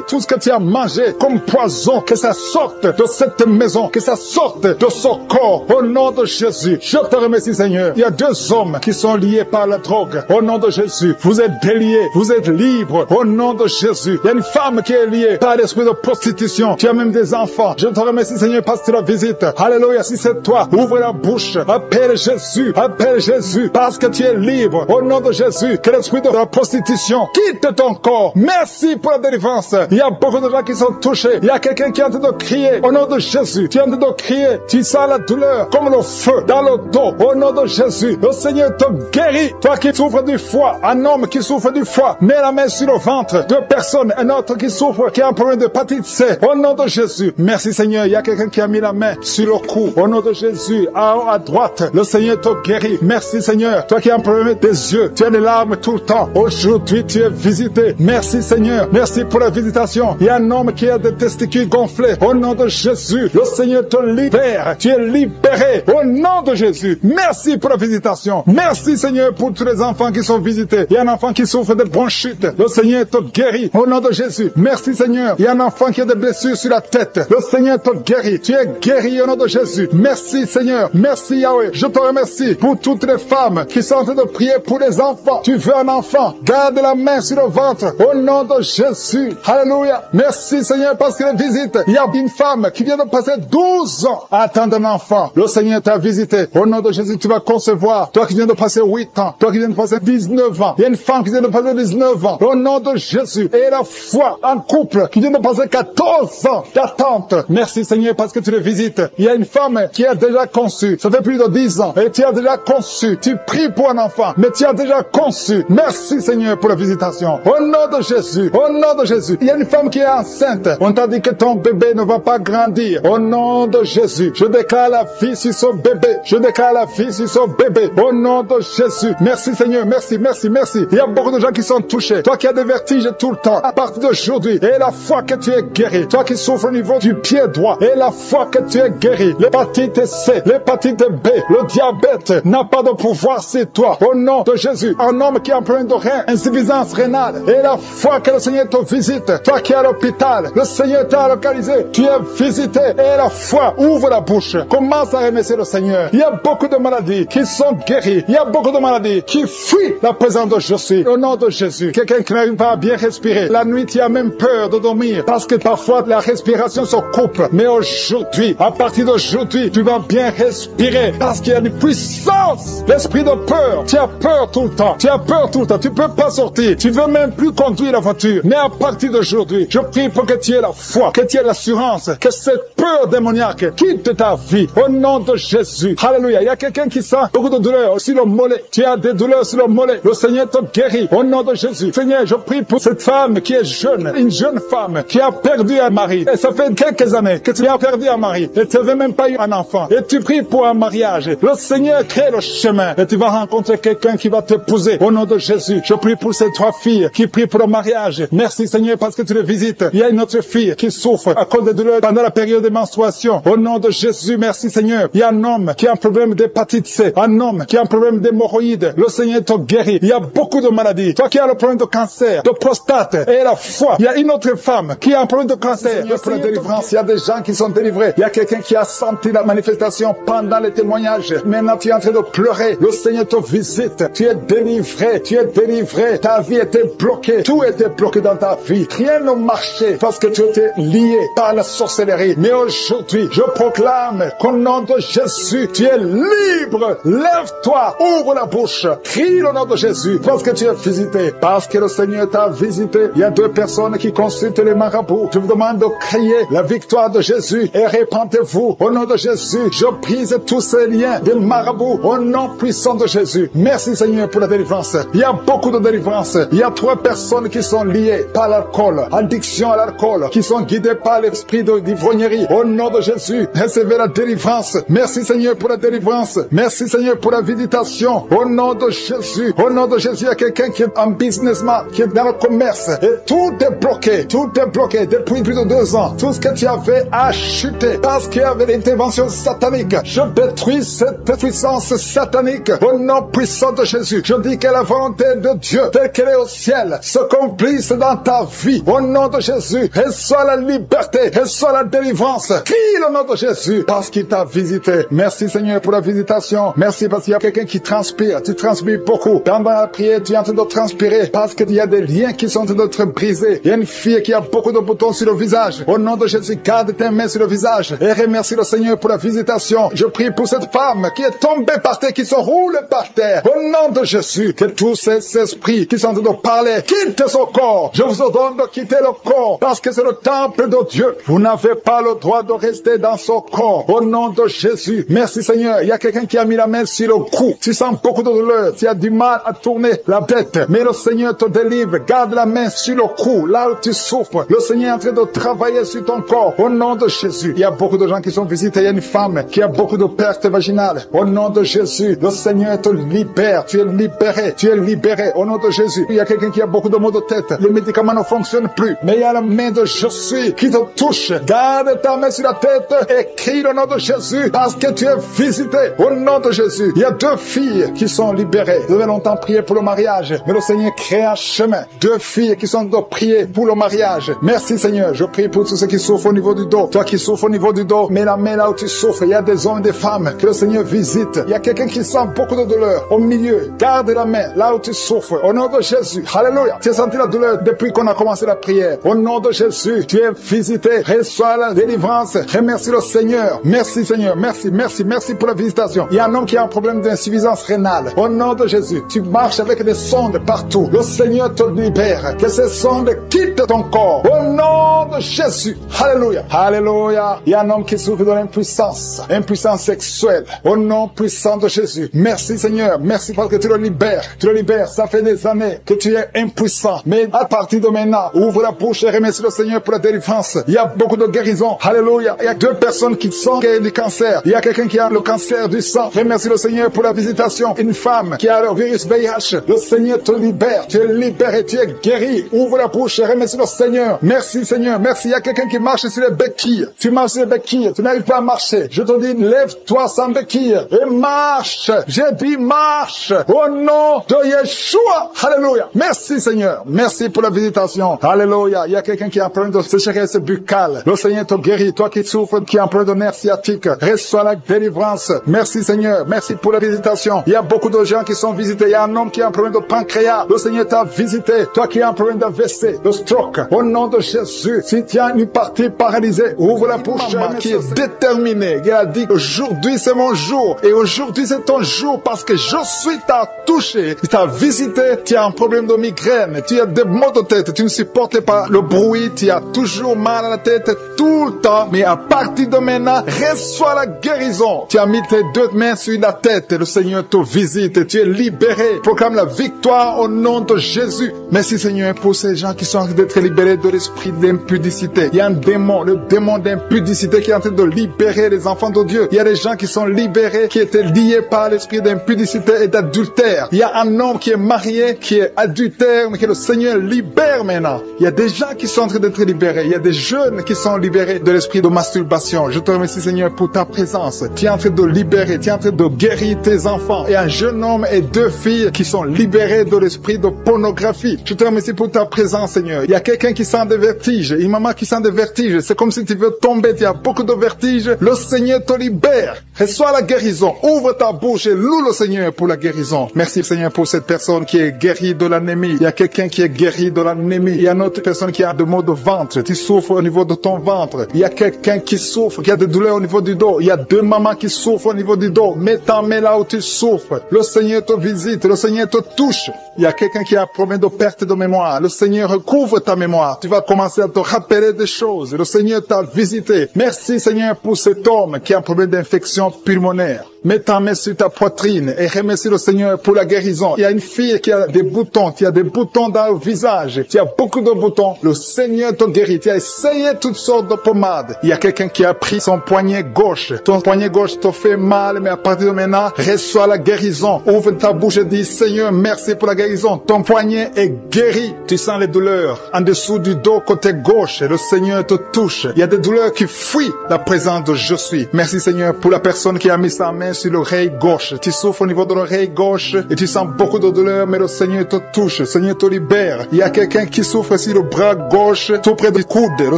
tout ce que tu as mangé comme poison. Que ça sorte de cette maison. Que ça sorte de son corps. Au nom de Jésus. Je te remercie Seigneur. Il y a 2 hommes qui sont liés par la drogue. Au nom de Jésus. Vous êtes déliés. Vous êtes libres. Au nom de Jésus. Il y a une femme qui est liée par l'esprit de prostitution. Tu as même des enfants. Je te remercie Seigneur parce que tu la visites. Alléluia. Si c'est toi, ouvre la bouche. Appelle Jésus. Appelle Jésus parce que tu es libre. Au nom de Jésus. Que l'esprit de la prostitution quitte ton corps. Merci pour la délivrance. Il y a beaucoup de gens qui sont touchés. Il y a quelqu'un qui est en train de crier. Au nom de Jésus. Tu es en train de crier. Tu sens la douleur comme le feu dans le dos. Au nom de Jésus. Le Seigneur te guérit. Toi qui souffres du foie. Un homme qui souffre du foie. Mets la main sur le ventre. 2 personnes. Un autre qui souffre, qui a un problème d'hépatite C. Au nom de Jésus. Merci Seigneur. Il y a quelqu'un qui a mis la main sur le cou. Au nom de Jésus. À droite. Le Seigneur te guérit. Merci Seigneur. Toi qui as un problème des yeux. Tu as des larmes tout le temps. Aujourd'hui tu es visité. Merci Seigneur. Merci pour la visitation. Il y a un homme qui a des testicules gonflés. Au nom de Jésus. Le Seigneur te libère. Tu es libéré. Au nom de Jésus. Merci pour la visitation. Merci Seigneur pour tous les enfants qui sont visités. Il y a un enfant qui souffre de bronchite. Le Seigneur te guérit. Au nom de Jésus. Merci Seigneur. Il y a un enfant qui a des blessures sur la tête. Le Seigneur te guérit. Tu es guéri au nom de Jésus. Merci Seigneur. Merci Yahweh. Je te remercie pour toutes les femmes qui sont en train de prier pour les enfants. Tu veux un enfant. Garde la main sur le ventre. Au nom de Jésus. Alléluia. Merci Seigneur parce qu'il visite. Il y a une femme qui vient de passer 12 ans à attendre un enfant. Le Seigneur t'a visité. Au nom de Jésus, tu vas concevoir. Toi qui viens de passer 8 ans. Toi qui viens de passer 19 ans. Il y a une femme qui vient de passer 19 ans. Au nom de Jésus. Et la foi, un couple qui vient de passer 14 ans d'attente. Merci Seigneur parce que tu le visites. Il y a une femme qui a déjà conçu. Ça fait plus de 10 ans. Et tu as déjà conçu. Tu pries pour un enfant. Mais tu as déjà conçu. Merci Seigneur pour la visitation. Au nom de Jésus. Au nom de Jésus. Il y a une femme qui est enceinte. On t'a dit que ton bébé ne va pas grandir. Au nom de Jésus. Je déclare la vie sur son bébé. Je déclare la vie sur son bébé. Au nom de Jésus. Merci Seigneur. Merci, merci, merci. Il y a beaucoup de gens qui sont touchés. Toi qui as des vertiges tout le temps. À partir d'aujourd'hui. Et la foi que tu es guéri. Toi qui souffres au niveau du pied droit. Et la foi que tu es guéri. L'hépatite C. L'hépatite B. Le diabète n'a pas de pouvoir sur toi. Au nom de Jésus. Un homme qui a un problème de rein. Insuffisance rénale. Et la foi que le Seigneur te visite. Toi qui es à l'hôpital. Le Seigneur t'a localisé. Tu es visité. Et la foi. Ouvre la bouche. Commence à remercier le Seigneur. Il y a beaucoup de maladies qui sont guéries. Il y a beaucoup de maladies qui fuient la présence de Jésus. Au nom de Jésus. Quelqu'un qui n'arrive pas à bien respirer. La nuit, tu as même peur de dormir. Parce que parfois, la respiration se coupe. Mais aujourd'hui, à partir d'aujourd'hui, tu vas bien respirer. Parce qu'il y a une puissance. L'esprit de peur. Tu as peur tout le temps. Tu as peur tout le temps. Tu peux pas sortir. Tu veux même plus conduire la voiture. Mais à partir d'aujourd'hui, je prie pour que tu aies la foi. Que tu aies l'assurance. Que cette peur démoniaque quitte ta vie. Au nom de Jésus. Alléluia. Il y a quelqu'un qui sent beaucoup de douleurs sur le mollet. Tu as des douleurs sur le mollet. Le Seigneur te guérit. Au nom de Jésus. Seigneur, je prie pour cette femme qui est jeune. Une jeune femme qui a perdu un mari. Et ça fait quelques années que tu as perdu un mari. Et tu n'avais même pas eu un enfant. Et tu pries pour un mariage. Le Seigneur crée le chemin. Et tu vas rencontrer quelqu'un qui va t'épouser. Au nom de Jésus. Je prie pour ces 3 filles qui prient pour le mariage. Merci Seigneur parce que tu les visites. Il y a une autre fille qui souffre à cause des douleurs pendant la période de menstruation. menstruation. Au nom de Jésus, merci Seigneur. Il y a un homme qui a un problème d'hépatite C, un homme qui a un problème d'hémorroïdes. Le Seigneur te guérit. Il y a beaucoup de maladies. Toi qui as le problème de cancer, de prostate et la foi. Il y a une autre femme qui a un problème de cancer. Pour la délivrance, il y a des gens qui sont délivrés. Il y a quelqu'un qui a senti la manifestation pendant les témoignages. Maintenant, tu es en train de pleurer. Le Seigneur te visite. Tu es délivré. Tu es délivré. Ta vie était bloquée. Tout était bloqué dans ta vie. Rien ne marchait parce que tu étais lié par la sorcellerie. Mais aujourd'hui, je proclame qu'au nom de Jésus, tu es libre. Lève-toi. Ouvre la bouche. Crie le nom de Jésus parce que tu es visité. Parce que le Seigneur t'a visité. Il y a 2 personnes qui consultent les marabouts. Je vous demande de crier la victoire de Jésus et répandez-vous. Au nom de Jésus, je brise tous ces liens des marabouts. Au nom puissant de Jésus. Merci Seigneur pour la délivrance. Il y a beaucoup de délivrance. Il y a 3 personnes qui sont liées par l'alcool, addiction à l'alcool, qui sont guidées par l'esprit d'ivrognerie. Au nom de Jésus, recevez la délivrance. Merci Seigneur pour la délivrance. Merci Seigneur pour la visitation. Au nom de Jésus. Au nom de Jésus, il y a quelqu'un qui est un businessman, qui est dans le commerce. Et tout est bloqué. Tout est bloqué depuis plus de 2 ans. Tout ce que tu avais a chuté parce qu'il y avait l'intervention satanique. Je détruis cette puissance satanique au nom puissant de Jésus. Je dis que la volonté de Dieu, telle qu'elle est au ciel, se accomplisse dans ta vie. Au nom de Jésus, reçois la liberté, reçois la délivrance. Crie le nom de Jésus parce qu'il t'a visité. Merci Seigneur pour la visitation. Merci parce qu'il y a quelqu'un qui transpire. Tu transpires beaucoup. Pendant la prière, tu es en train de transpirer parce qu'il y a des liens qui sont en train d'être brisés. Il y a une fille qui a beaucoup de boutons sur le visage. Au nom de Jésus, garde tes mains sur le visage et remercie le Seigneur pour la visitation. Je prie pour cette femme qui est tombée par terre, qui se roule par terre. Au nom de Jésus, que tous ces esprits qui sont en train de parler quittent son corps. Je vous ordonne de quitter le corps parce que c'est le temple de Dieu. Vous n'avez pas le droit de rester dans son corps. Au nom de Jésus, merci Seigneur. Il y a quelqu'un qui a mis la main sur le cou. Tu sens beaucoup de douleur. Tu as du mal à tourner la tête. Mais le Seigneur te délivre. Garde la main sur le cou, là où tu souffres. Le Seigneur est en train de travailler sur ton corps. Au nom de Jésus. Il y a beaucoup de gens qui sont visités. Il y a une femme qui a beaucoup de pertes vaginales. Au nom de Jésus, le Seigneur te libère. Tu es libéré. Tu es libéré. Au nom de Jésus. Il y a quelqu'un qui a beaucoup de maux de tête. Les médicaments ne fonctionnent plus. Mais il y a la main de Je suis qui te touche. Garde ta main sur la tête et crie le nom de Jésus parce que tu es visité. Au nom de Jésus. Il y a 2 filles qui sont libérées. Vous avez longtemps prié pour le mariage. Mais le Seigneur crée un chemin. 2 filles qui sont de prier pour le mariage. Merci Seigneur. Je prie pour tous ceux qui souffrent au niveau du dos. Toi qui souffres au niveau du dos, mets la main là où tu souffres. Il y a des hommes et des femmes que le Seigneur visite. Il y a quelqu'un qui sent beaucoup de douleur au milieu. Garde la main là où tu souffres. Au nom de Jésus. Alléluia. Tu as senti la douleur depuis qu'on a commencé la prière. Au nom de Jésus, tu es visité. Reçois la délivrance. Remercie le Seigneur. Merci Seigneur. Merci, merci, merci pour la visitation. Il y a un homme qui a un problème d'insuffisance rénale. Au nom de Jésus, tu marches avec des sondes partout. Le Seigneur te libère. Que ces sondes quittent ton corps. Au nom de Jésus. Alléluia. Alléluia. Il y a un homme qui souffre de l'impuissance. Impuissance sexuelle. Au nom puissant de Jésus. Merci Seigneur. Merci parce que tu le libères. Tu le libères. Ça fait des années que tu es impuissant. Mais à partir de maintenant, ouvre la bouche et remercie le Seigneur pour la délivrance. Il y a beaucoup de guérisons. Alléluia. Il y a 2 personnes qui sont guéries du cancer. Il y a quelqu'un qui a le cancer du sang. Remercie le Seigneur pour la visitation. Une femme qui a le virus VIH. Le Seigneur te libère. Tu es libéré. Tu es guéri. Ouvre la bouche et remercie le Seigneur. Merci Seigneur. Merci. Il y a quelqu'un qui marche sur les béquilles. Tu marches sur les béquilles. Tu n'arrives pas à marcher. Je te dis, lève-toi sans béquilles et marche. J'ai dit marche. Au nom de Yeshua. Alléluia. Merci Seigneur. Merci pour la visitation. Alléluia. Il y a quelqu'un qui a un problème de sécheresse buccale. Le Seigneur te guérit. Toi qui souffres, qui a un problème de nerf sciatique, reçois la délivrance. Merci Seigneur. Merci pour la visitation. Il y a beaucoup de gens qui sont visités. Il y a un homme qui a un problème de pancréas. Le Seigneur t'a visité. Toi qui as un problème d'AVC, de stroke. Au nom de Jésus, si tu as une partie paralysée, ouvre la bouche qui est déterminée. Il a dit, aujourd'hui c'est mon jour. Et aujourd'hui c'est ton jour parce que je suis t'a touché. Il t'a visité. Tu as un problème de migraine. Tu as des maux de tête. Tu ne supportes pas le bruit. Tu as toujours mal à la tête tout le temps. Mais à partir de maintenant, reçois la guérison. Tu as mis tes 2 mains sur la tête. Le Seigneur te visite. Tu es libéré. Proclame la victoire au nom de Jésus. Merci Seigneur pour ces gens qui sont en train d'être libérés de l'esprit d'impudicité. Il y a un démon, le démon d'impudicité qui est en train de libérer les enfants de Dieu. Il y a des gens qui sont libérés, qui étaient liés par l'esprit d'impudicité et d'adultère. Il y a un homme qui est marié, qui est adultère, mais que le Seigneur libère maintenant. Il y a des gens qui sont en train d'être libérés. Il y a des jeunes qui sont libérés de l'esprit esprit de masturbation. Je te remercie, Seigneur, pour ta présence. Tu es en train de libérer, tu es en train de guérir tes enfants. Et un jeune homme et 2 filles qui sont libérés de l'esprit de pornographie. Je te remercie pour ta présence, Seigneur. Il y a quelqu'un qui sent des vertiges, une maman qui sent des vertiges. C'est comme si tu veux tomber, tu as beaucoup de vertiges. Le Seigneur te libère. Reçois la guérison. Ouvre ta bouche et loue le Seigneur pour la guérison. Merci, Seigneur, pour cette personne qui est guérie de l'anémie. Il y a quelqu'un qui est guéri de l'anémie. Il y a une autre personne qui a des maux de ventre. Tu souffres au niveau de ton ventre. Il y a quelqu'un qui souffre, qui a des douleurs au niveau du dos. Il y a 2 mamans qui souffrent au niveau du dos. Mets ta main là où tu souffres. Le Seigneur te visite. Le Seigneur te touche. Il y a quelqu'un qui a un problème de perte de mémoire. Le Seigneur recouvre ta mémoire. Tu vas commencer à te rappeler des choses. Le Seigneur t'a visité. Merci, Seigneur, pour cet homme qui a un problème d'infection pulmonaire. Mets ta main sur ta poitrine et remercie le Seigneur pour la guérison. Il y a une fille qui a des boutons, qui a des boutons dans le visage. Tu as beaucoup de boutons. Le Seigneur te guérit. Tu as essayé toutes sortes de pommades. Il y a quelqu'un qui a pris son poignet gauche. Ton poignet gauche te fait mal, mais à partir de maintenant, reçois la guérison. Ouvre ta bouche et dis, Seigneur, merci pour la guérison. Ton poignet est guéri. Tu sens les douleurs en dessous du dos côté gauche. Le Seigneur te touche. Il y a des douleurs qui fuient la présence de Je suis. Merci, Seigneur, pour la personne qui a mis sa main sur l'oreille gauche. Tu souffres au niveau de l'oreille gauche et tu sens beaucoup de douleur, mais le Seigneur te touche. Le Seigneur te libère. Il y a quelqu'un qui souffre sur le bras gauche, tout près du coude. Le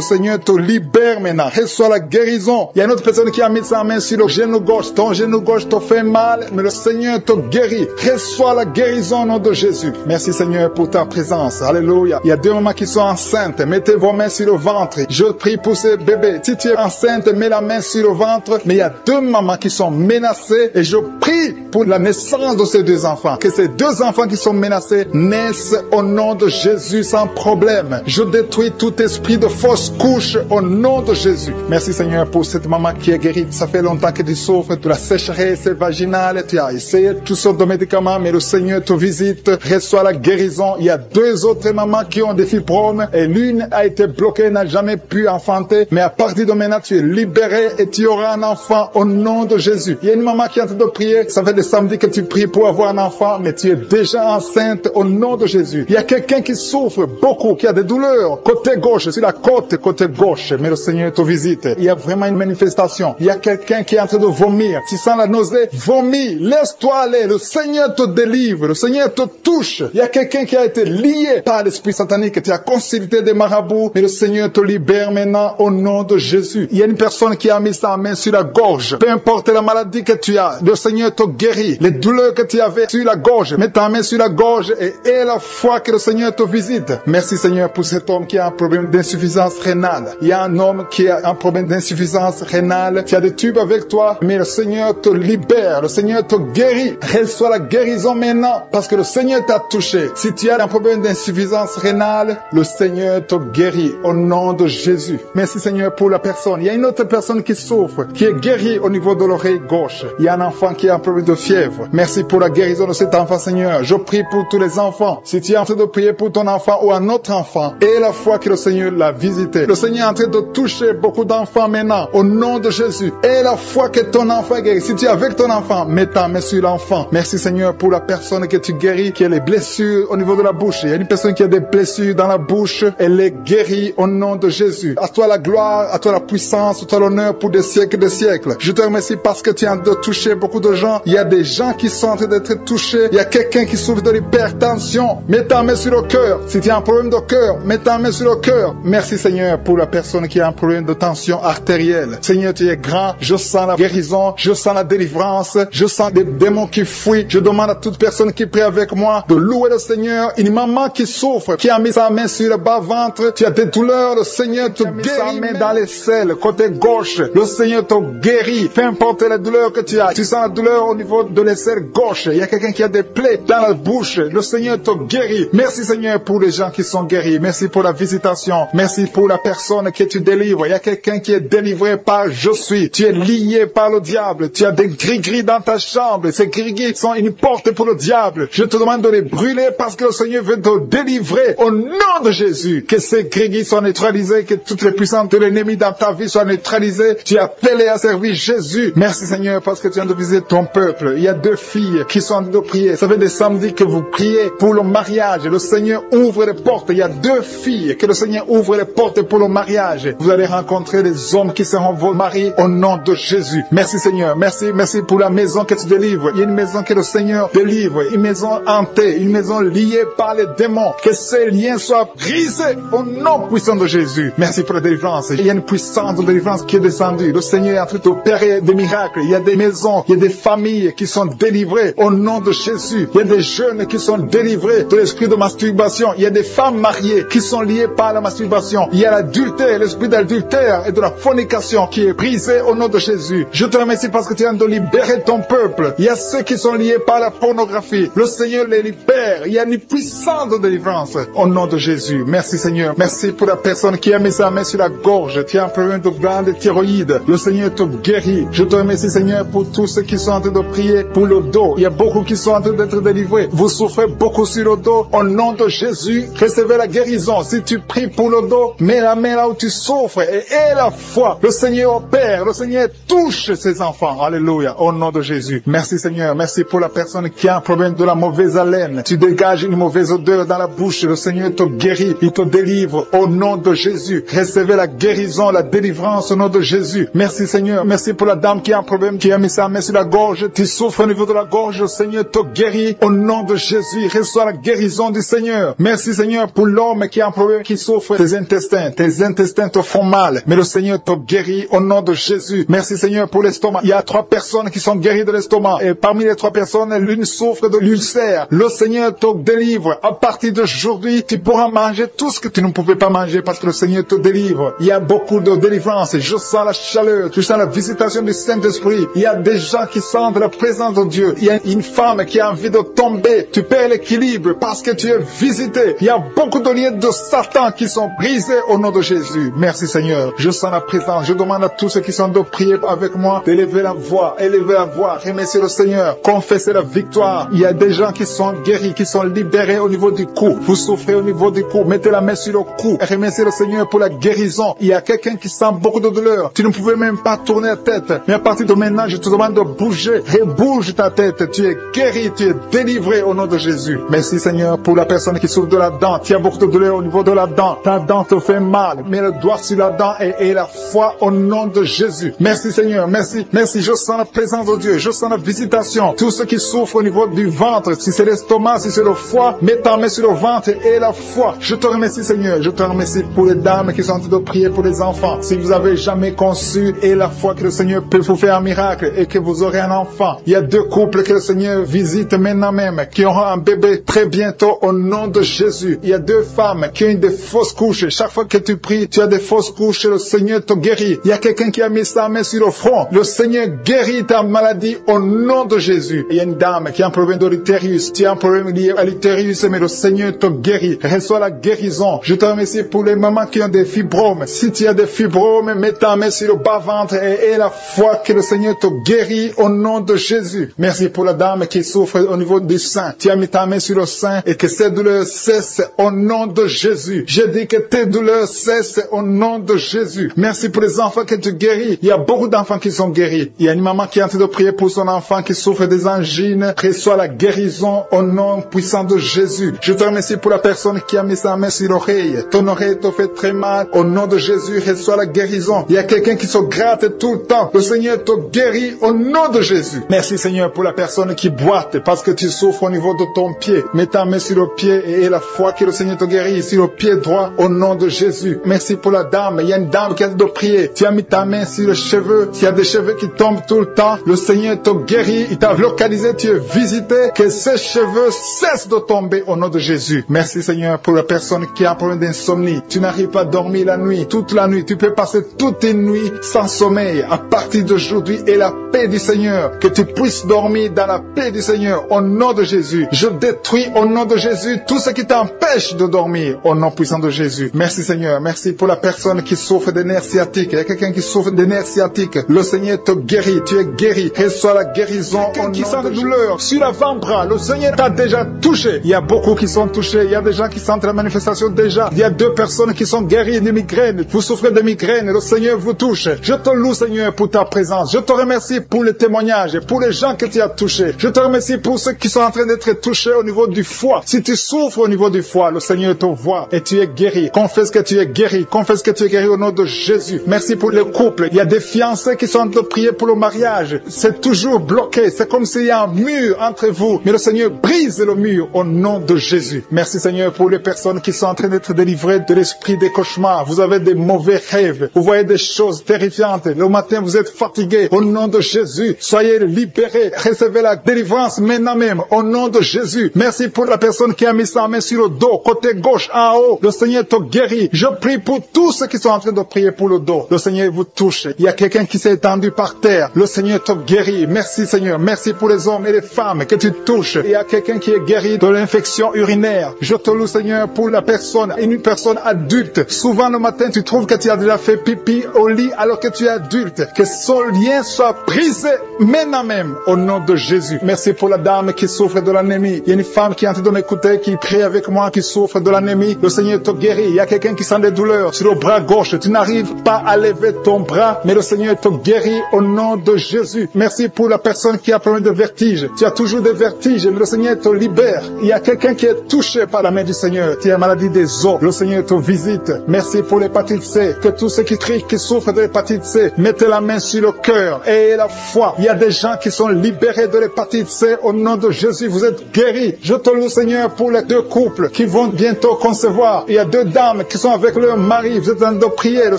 Seigneur te libère maintenant. Reçois la guérison. Il y a une autre personne qui a mis sa main sur le genou gauche. Ton genou gauche te fait mal, mais le Seigneur te guérit. Reçois la guérison au nom de Jésus. Merci, Seigneur, pour ta présence. Alléluia. Il y a 2 mamans qui sont enceintes. Mettez vos mains sur le ventre. Je prie pour ces bébés. Si tu es enceinte, mets la main sur le ventre. Mais il y a 2 mamans qui sont menacées et je prie pour la naissance de ces 2 enfants. Que ces 2 enfants qui sont menacés naissent au nom de Jésus sans problème. Je détruis tout esprit de fausse couche au nom de Jésus. Merci, Seigneur, pour cette maman qui est guérie. Ça fait longtemps que tu souffres de la sécheresse vaginale. Tu as essayé toutes sortes de médicaments, mais le Seigneur te visite. Reçois la guérison. Il y a 2 autres mamans qui ont des fibromes et l'une a été bloquée, n'a jamais pu enfanter. Mais à partir de maintenant, tu es libéré et tu auras un enfant au nom de Jésus. Il y a une maman qui est en train de prier. Ça fait des samedis que tu pries pour avoir un enfant, mais tu es déjà enceinte au nom de Jésus. Il y a quelqu'un qui souffre beaucoup, qui a des douleurs côté gauche, sur la côte côté gauche, mais le Seigneur te visite. Il y a vraiment une manifestation. Il y a quelqu'un qui est en train de vomir. Tu sens la nausée, vomis, laisse-toi aller. Le Seigneur te délivre, le Seigneur te touche. Il y a quelqu'un qui a été lié par l'esprit satanique. Tu as consulté des marabouts, mais le Seigneur te libère maintenant au nom de Jésus. Il y a une personne qui a mis sa main sur la gorge. Peu importe la maladie que tu as, le Seigneur te guérit. Les douleurs que tu avais sur la gorge, mets ta main sur la gorge et aie la foi que le Seigneur te visite. Merci, Seigneur, pour cet homme qui a un problème d'insuffisance rénale. Il y a un homme qui a un problème d'insuffisance rénale. Tu as des tubes avec toi, mais le Seigneur te libère. Le Seigneur te guérit. Reçois la guérison maintenant parce que le Seigneur t'a touché. Si tu as un problème d'insuffisance rénale, le Seigneur te guérit au nom de Jésus. Merci, Seigneur, pour la personne. Il y a une autre personne qui souffre, qui est guérie au niveau de l'oreille gauche. Il y a un enfant qui a un problème de fièvre. Merci pour la guérison de cet enfant, Seigneur. Je prie pour tous les enfants. Si tu es en train de prier pour ton enfant ou un autre enfant, aie la foi que le Seigneur l'a visité. Le Seigneur est en train de toucher beaucoup d'enfants maintenant au nom de Jésus. Aie la foi que ton enfant est guéri. Si tu es avec ton enfant, mets ta main sur l'enfant. Merci, Seigneur, pour la personne que tu guéris, qui a les blessures au niveau de la bouche. Il y a une personne qui a des blessures dans la bouche. Elle est guérie au nom de Jésus. À toi la gloire, à toi la puissance, à toi l'honneur pour des siècles et des siècles. Je te remercie parce que tu es en train de toucher beaucoup de gens. Il y a des gens qui sont en train d'être touchés. Il y a quelqu'un qui souffre de l'hypertension. Mets ta main sur le cœur. Si tu as un problème de cœur, mets ta main sur le cœur. Merci, Seigneur, pour la personne qui a un problème de tension artérielle. Seigneur, tu es grand. Je sens la guérison. Je sens la délivrance. Je sens des démons qui fuient. Je demande à toute personne qui prie avec moi de louer le Seigneur. Une maman qui souffre, qui a mis sa main sur le bas-ventre. Tu as des douleurs. Le Seigneur te guérit. Sa main dans les selles, côté gauche. Le Seigneur te guérit. Peu importe la douleur que tu as. Tu sens la douleur au niveau de l'aisselle gauche. Il y a quelqu'un qui a des plaies dans la bouche. Le Seigneur te guérit. Merci, Seigneur, pour les gens qui sont guéris. Merci pour la visitation. Merci pour la personne que tu délivres. Il y a quelqu'un qui est délivré par Je suis. Tu es lié par le diable. Tu as des gris-gris dans ta chambre. Ces gris-gris sont une porte pour le diable. Je te demande de les brûler parce que le Seigneur veut te délivrer au nom de Jésus. Que ces gris-gris soient neutralisés. Que toutes les puissances de l'ennemi dans ta vie soient neutralisées. Tu es appelé à servir Jésus. Merci, Seigneur, parce parce que tu viens de visiter ton peuple. Il y a 2 filles qui sont en train de prier. Ça fait des samedis que vous priez pour le mariage. Le Seigneur ouvre les portes. Il y a 2 filles que le Seigneur ouvre les portes pour le mariage. Vous allez rencontrer des hommes qui seront vos maris au nom de Jésus. Merci Seigneur. Merci pour la maison que tu délivres. Il y a une maison que le Seigneur délivre. Une maison hantée. Une maison liée par les démons. Que ces liens soient brisés au nom puissant de Jésus. Merci pour la délivrance. Il y a une puissance de délivrance qui est descendue. Le Seigneur est en train d'opérer des miracles. Il y a des maisons, il y a des familles qui sont délivrées au nom de Jésus. Il y a des jeunes qui sont délivrés de l'esprit de masturbation. Il y a des femmes mariées qui sont liées par la masturbation. Il y a l'adultère, l'esprit d'adultère et de la fornication qui est brisé au nom de Jésus. Je te remercie parce que tu viens de libérer ton peuple. Il y a ceux qui sont liés par la pornographie. Le Seigneur les libère. Il y a une puissance de délivrance au nom de Jésus. Merci Seigneur. Merci pour la personne qui a mis sa main sur la gorge. Tu as un problème de glande thyroïde. Le Seigneur te guérit. Je te remercie Seigneur pour tous ceux qui sont en train de prier pour le dos. Il y a beaucoup qui sont en train d'être délivrés. Vous souffrez beaucoup sur le dos. Au nom de Jésus, recevez la guérison. Si tu pries pour le dos, mets la main là où tu souffres et aie la foi. Le Seigneur opère. Le Seigneur touche ses enfants. Alléluia. Au nom de Jésus. Merci Seigneur. Merci pour la personne qui a un problème de la mauvaise haleine. Tu dégages une mauvaise odeur dans la bouche. Le Seigneur te guérit. Il te délivre. Au nom de Jésus. Recevez la guérison, la délivrance au nom de Jésus. Merci Seigneur. Merci pour la dame qui a un problème, qui a mis sa main sur la gorge. Tu souffres au niveau de la gorge. Le Seigneur te guérit. Au nom de Jésus. Reçois la guérison du Seigneur. Merci Seigneur pour l'homme qui a un problème, qui souffre tes intestins. Tes intestins te font mal. Mais le Seigneur te guérit au nom de Jésus. Merci Seigneur pour l'estomac. Il y a 3 personnes qui sont guéries de l'estomac. Et parmi les 3 personnes, l'une souffre de l'ulcère. Le Seigneur te délivre. À partir d'aujourd'hui, tu pourras manger tout ce que tu ne pouvais pas manger parce que le Seigneur te délivre. Il y a beaucoup de délivrance. Je sens la chaleur. Je sens la visitation du Saint-Esprit. Il y a des gens qui sentent la présence de Dieu. Il y a une femme qui a envie de tomber. Tu perds l'équilibre parce que tu es visité. Il y a beaucoup de liens de Satan qui sont brisés au nom de Jésus. Merci Seigneur. Je sens la présence. Je demande à tous ceux qui sont de prier avec moi d'élever la voix. Élever la voix. Remercier le Seigneur. Confesser la victoire. Il y a des gens qui sont guéris, qui sont libérés au niveau du cou. Vous souffrez au niveau du cou. Mettez la main sur le cou. Remerciez le Seigneur pour la guérison. Il y a quelqu'un qui sent beaucoup de douleur. Tu ne pouvais même pas tourner la tête. Mais à partir de maintenant, je te demande de bouger. Rebouge ta tête. Tu es guéri. Tu es délivré au nom de Jésus. Merci Seigneur pour la personne qui souffre de la dent. Tu as beaucoup de douleur au niveau de la dent. Ta dent te fait mal. Mets le doigt sur la dent et la foi au nom de Jésus. Merci Seigneur. Merci. Merci. Je sens la présence de Dieu. Je sens la visitation. Tous ceux qui souffrent au niveau du ventre, si c'est l'estomac, si c'est le foie, mets ta main sur le ventre et la foi. Je te remercie Seigneur. Je te remercie pour les dames qui sont en train de prier pour les enfants. Si vous avez jamais conçu et la foi que le Seigneur peut vous faire un miracle et que vous aurez un enfant. Il y a 2 couples que le Seigneur visite maintenant même qui auront un bébé très bientôt au nom de Jésus. Il y a 2 femmes qui ont des fausses couches. Chaque fois que tu pries, tu as des fausses couches. Le Seigneur te guérit. Il y a quelqu'un qui a mis sa main sur le front. Le Seigneur guérit ta maladie au nom de Jésus. Il y a une dame qui a un problème de l'utérus. Tu as un problème lié à l'utérus, mais le Seigneur te guérit. Reçois la guérison. Je te remercie pour les mamans qui ont des fibromes. Si tu as des fibromes, mets ta main sur le bas-ventre et la foi que le Seigneur te guérit au nom de Jésus. Merci pour la dame qui souffre au niveau du sein. Tu as mis ta main sur le sein et que ces douleurs cessent au nom de Jésus. Je dis que tes douleurs cessent au nom de Jésus. Merci pour les enfants que tu guéris. Il y a beaucoup d'enfants qui sont guéris. Il y a une maman qui est en train de prier pour son enfant qui souffre des angines. Reçois la guérison au nom puissant de Jésus. Je te remercie pour la personne qui a mis sa main sur l'oreille. Ton oreille te fait très mal. Au nom de Jésus, reçois la guérison. Il y a quelqu'un qui se gratte tout le temps. Le Seigneur te guérit au nom de Jésus. Merci Seigneur pour la personne qui boite parce que tu souffres au niveau de ton pied. Mets ta main sur le pied et la foi que le Seigneur te guérit sur le pied droit au nom de Jésus. Merci pour la dame. Il y a une dame qui a de prier. Tu as mis ta main sur les cheveux. S'il y a des cheveux qui tombent tout le temps, le Seigneur te guérit. Il t'a localisé. Tu es visité. Que ces cheveux cessent de tomber au nom de Jésus. Merci Seigneur pour la personne qui a un problème d'insomnie. Tu n'arrives pas à dormir la nuit. Toute la nuit. Tu peux passer toute une nuit sans sommeil. À partir d'aujourd'hui et la paix du Seigneur. Que tu puisses dormir dans la paix du Seigneur au nom de Jésus. Je détruis au nom de Jésus tout ce qui t'empêche de dormir au nom puissant de Jésus. Merci Seigneur. Merci pour la personne qui souffre des nerfs sciatiques. Il y a quelqu'un qui souffre des nerfs sciatiques. Le Seigneur te guérit. Tu es guéri. Reçois la guérison au nom qui sent de douleur sur l'avant-bras. Le Seigneur t'a déjà touché. Il y a beaucoup qui sont touchés. Il y a des gens qui sentent la manifestation déjà. Il y a 2 personnes qui sont guéries de migraines. Vous souffrez de migraines. Le Seigneur vous touche. Je te loue Seigneur pour ta présence. Je te remercie remercie pour les témoignages, pour les gens que tu as touchés. Je te remercie pour ceux qui sont en train d'être touchés au niveau du foie. Si tu souffres au niveau du foie, le Seigneur te voit et tu es guéri. Confesse que tu es guéri. Confesse que tu es guéri au nom de Jésus. Merci pour les couples. Il y a des fiancés qui sont en train de prier pour le mariage. C'est toujours bloqué. C'est comme s'il y a un mur entre vous. Mais le Seigneur brise le mur au nom de Jésus. Merci Seigneur pour les personnes qui sont en train d'être délivrées de l'esprit des cauchemars. Vous avez des mauvais rêves. Vous voyez des choses terrifiantes. Le matin, vous êtes fatigué. Au nom de Jésus, soyez libérés. Recevez la délivrance maintenant même. Au nom de Jésus. Merci pour la personne qui a mis sa main sur le dos, côté gauche, en haut. Le Seigneur te guérit. Je prie pour tous ceux qui sont en train de prier pour le dos. Le Seigneur vous touche. Il y a quelqu'un qui s'est étendu par terre. Le Seigneur te guérit. Merci Seigneur. Merci pour les hommes et les femmes que tu touches. Il y a quelqu'un qui est guéri de l'infection urinaire. Je te loue Seigneur pour la personne, une personne adulte. Souvent le matin, tu trouves que tu as déjà fait pipi au lit alors que tu es adulte. Que son lien soit brisé maintenant même au nom de Jésus. Merci pour la dame qui souffre de l'anémie. Il y a une femme qui est en train de m'écouter, qui prie avec moi, qui souffre de l'anémie. Le Seigneur te guérit. Il y a quelqu'un qui sent des douleurs sur le bras gauche. Tu n'arrives pas à lever ton bras, mais le Seigneur te guérit au nom de Jésus. Merci pour la personne qui a problème de vertige. Tu as toujours des vertiges, mais le Seigneur te libère. Il y a quelqu'un qui est touché par la main du Seigneur. Tu as maladie des os. Le Seigneur te visite. Merci pour l'hépatite C. Que tous ceux qui crient, qui souffrent de l'hépatite C, mettez la main sur le cœur et la foi. Il y a des gens qui sont libérés de l'hépatite C au nom de Jésus. Vous êtes guéris. Je te loue Seigneur pour les deux couples qui vont bientôt concevoir. Il y a deux dames qui sont avec leur mari. Vous êtes en train de prier. Le